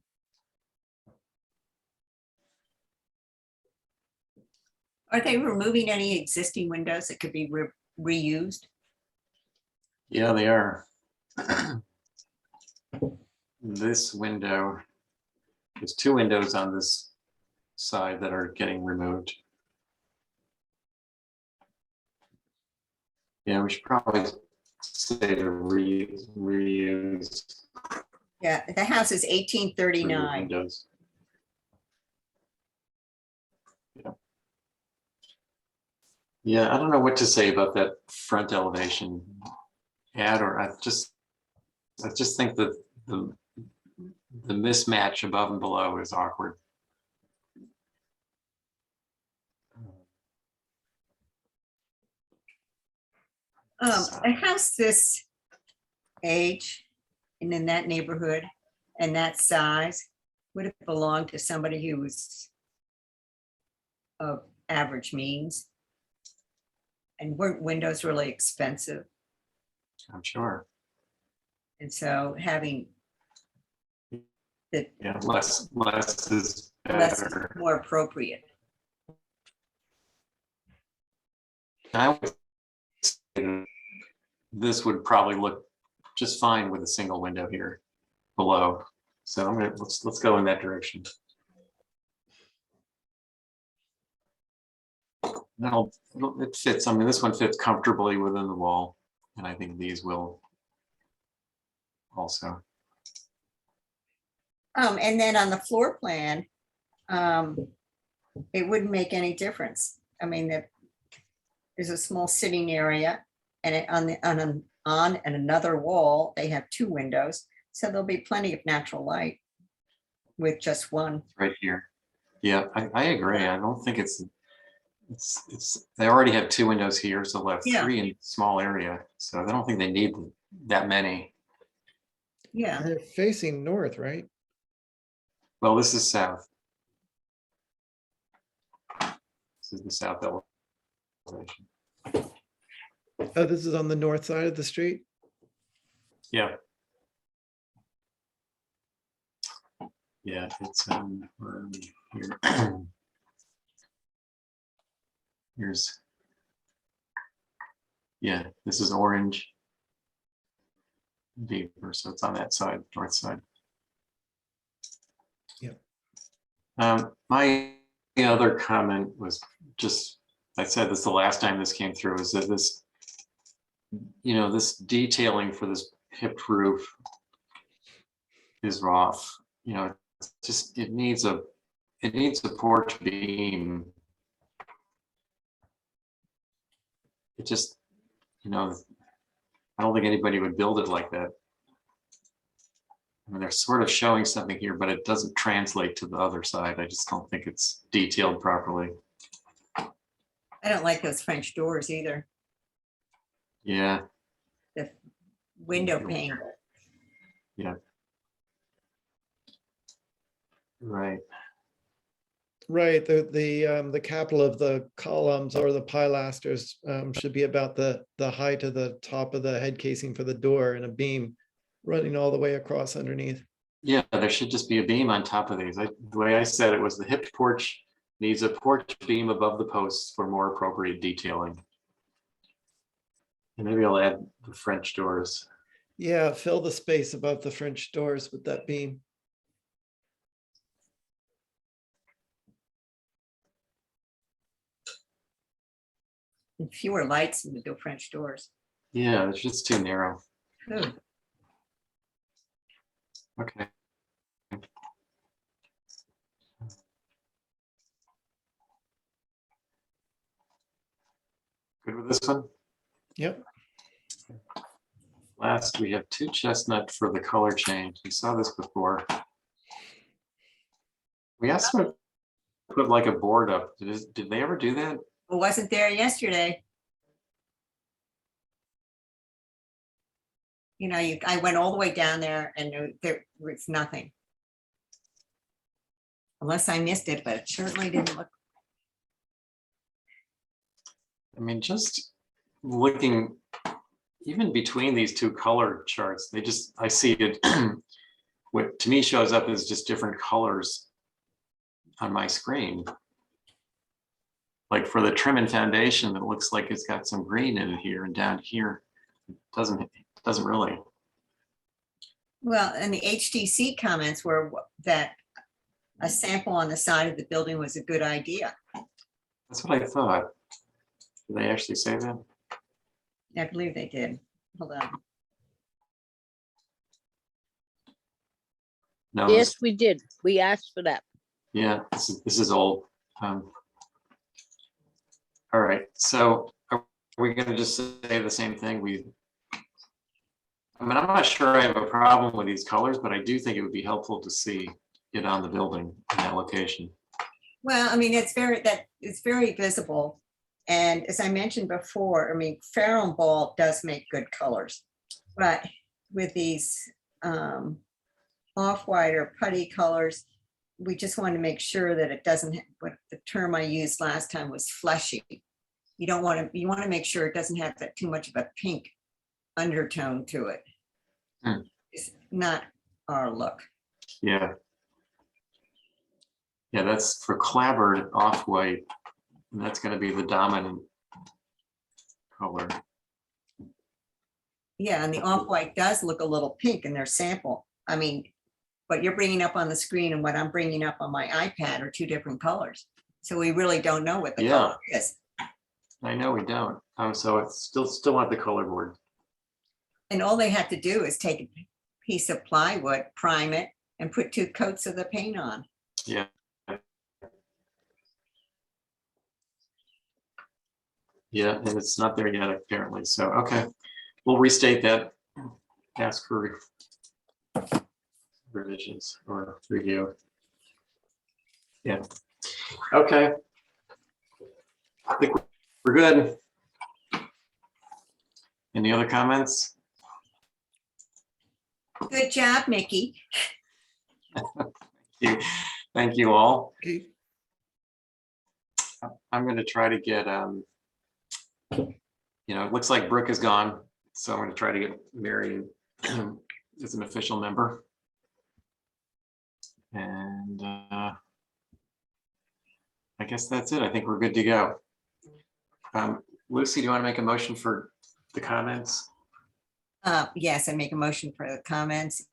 [SPEAKER 3] Are they removing any existing windows that could be reused?
[SPEAKER 1] Yeah, they are. This window, there's two windows on this side that are getting removed. Yeah, we should probably say to reuse
[SPEAKER 3] Yeah, the house is 1839.
[SPEAKER 1] windows. Yeah. Yeah, I don't know what to say about that front elevation. Add or I just think that the mismatch above and below is awkward.
[SPEAKER 3] A house this age and in that neighborhood and that size, would it belong to somebody who was of average means? And weren't windows really expensive?
[SPEAKER 1] I'm sure.
[SPEAKER 3] And so having the
[SPEAKER 1] Yeah, less is
[SPEAKER 3] less is
[SPEAKER 1] better.
[SPEAKER 3] more appropriate.
[SPEAKER 1] I would say this would probably look just fine with a single window here below. So I'm gonna let's go in that direction. No, it fits. I mean, this one fits comfortably within the wall, and I think these will also.
[SPEAKER 3] And then on the floor plan, it wouldn't make any difference. I mean, there's a small sitting area, and on another wall, they have two windows, so there'll be plenty of natural light with just one.
[SPEAKER 1] Right here. Yeah, I agree. I don't think it's they already have two windows here, so left
[SPEAKER 3] Yeah.
[SPEAKER 1] three in a small area. So I don't think they need that many.
[SPEAKER 3] Yeah,
[SPEAKER 2] They're facing north, right?
[SPEAKER 1] Well, this is south. This is the south elevation.
[SPEAKER 2] Oh, this is on the north side of the street?
[SPEAKER 1] Yeah. Yeah, it's where are we here? Here's, yeah, this is orange. Beaver, so it's on that side, north side.
[SPEAKER 2] Yep.
[SPEAKER 1] My other comment was just, I said this the last time this came through, is that this, this detailing for this hipped roof is off. It's just it needs a porch beam. It just, I don't think anybody would build it like that. I mean, they're sort of showing something here, but it doesn't translate to the other side. I just don't think it's detailed properly.
[SPEAKER 3] I don't like those French doors either,
[SPEAKER 1] Yeah,
[SPEAKER 3] window pane.
[SPEAKER 1] yeah. Right.
[SPEAKER 2] Right, the capital of the columns or the pilasters should be about the height of the top of the head casing for the door and a beam running all the way across underneath.
[SPEAKER 1] Yeah, there should just be a beam on top of these. The way I said it was the hip porch needs a porch beam above the posts for more appropriate detailing. And maybe I'll add the French doors.
[SPEAKER 2] Yeah, fill the space above the French doors with that beam.
[SPEAKER 3] And fewer lights in the French doors.
[SPEAKER 1] Yeah, it's just too narrow.
[SPEAKER 3] Ooh,
[SPEAKER 1] Okay. Good with this one?
[SPEAKER 2] Yep.
[SPEAKER 1] Last, we have 2 chestnut for the color change. We saw this before. We asked them to put like a board up. Did they ever do that?
[SPEAKER 3] it wasn't there yesterday. You know, I went all the way down there and there was nothing. Unless I missed it, but it certainly didn't look.
[SPEAKER 1] I mean, just looking even between these 2 color charts, I see it. What to me shows up as just different colors on my screen. Like for the trim and foundation, it looks like it's got some green in it here, and down here, it doesn't really.
[SPEAKER 3] Well, and the HTC comments were that a sample on the side of the building was a good idea.
[SPEAKER 1] That's what I thought. Did they actually say that?
[SPEAKER 3] I believe they did. Hold on.
[SPEAKER 1] No.
[SPEAKER 4] Yes, we did. We asked for that.
[SPEAKER 1] Yeah, this is old. All right, so are we gonna just say the same thing? I mean, I'm not sure I have a problem with these colors, but I do think it would be helpful to see it on the building in that location.
[SPEAKER 3] Well, I mean, it's very visible. And as I mentioned before, I mean, Farrow Ball does make good colors, but with these off-white or putty colors, we just want to make sure that it doesn't, what the term I used last time was fleshy. You want to make sure it doesn't have that too much of a pink undertone to it. It's not our look.
[SPEAKER 1] Yeah. Yeah, that's for clabbered off-white, and that's gonna be the dominant color.
[SPEAKER 3] Yeah, and the off-white does look a little pink in their sample. I mean, what you're bringing up on the screen and what I'm bringing up on my iPad are 2 different colors. So we really don't know what the color is.
[SPEAKER 1] I know we don't. So it's still want the color board.
[SPEAKER 3] And all they have to do is take a piece of plywood, prime it, and put 2 coats of the paint on.
[SPEAKER 1] Yeah. Yeah, and it's not there yet, apparently. So, okay, we'll restate that. Ask for revisions or review. Yeah. Okay. I think we're good. Any other comments?
[SPEAKER 3] Good job, Mickey.
[SPEAKER 1] Thank you all.
[SPEAKER 2] Okay.
[SPEAKER 1] I'm going to try to get, it looks like Brooke is gone, so I'm going to try to get Mary as an official member. And I guess that's it. I think we're good to go. Lucy, do you want to make a motion for the comments?
[SPEAKER 3] Yes, I make a motion for the comments.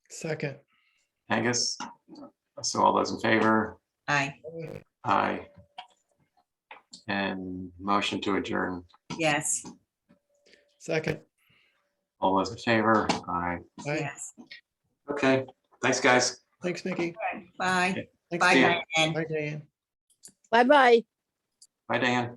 [SPEAKER 2] Second.
[SPEAKER 1] Angus? So all those in favor?
[SPEAKER 3] Aye,
[SPEAKER 1] Aye. And motion to adjourn.
[SPEAKER 3] yes,
[SPEAKER 2] Second.
[SPEAKER 1] All those in favor? Aye.
[SPEAKER 2] Aye.
[SPEAKER 3] yes.
[SPEAKER 1] Okay, thanks, guys.
[SPEAKER 2] Thanks, Mickey.
[SPEAKER 3] Bye.
[SPEAKER 2] Thanks,
[SPEAKER 3] Bye,
[SPEAKER 2] Dan.
[SPEAKER 3] Diane.
[SPEAKER 2] Bye, Diane.
[SPEAKER 4] Bye-bye.
[SPEAKER 1] Bye, Dan.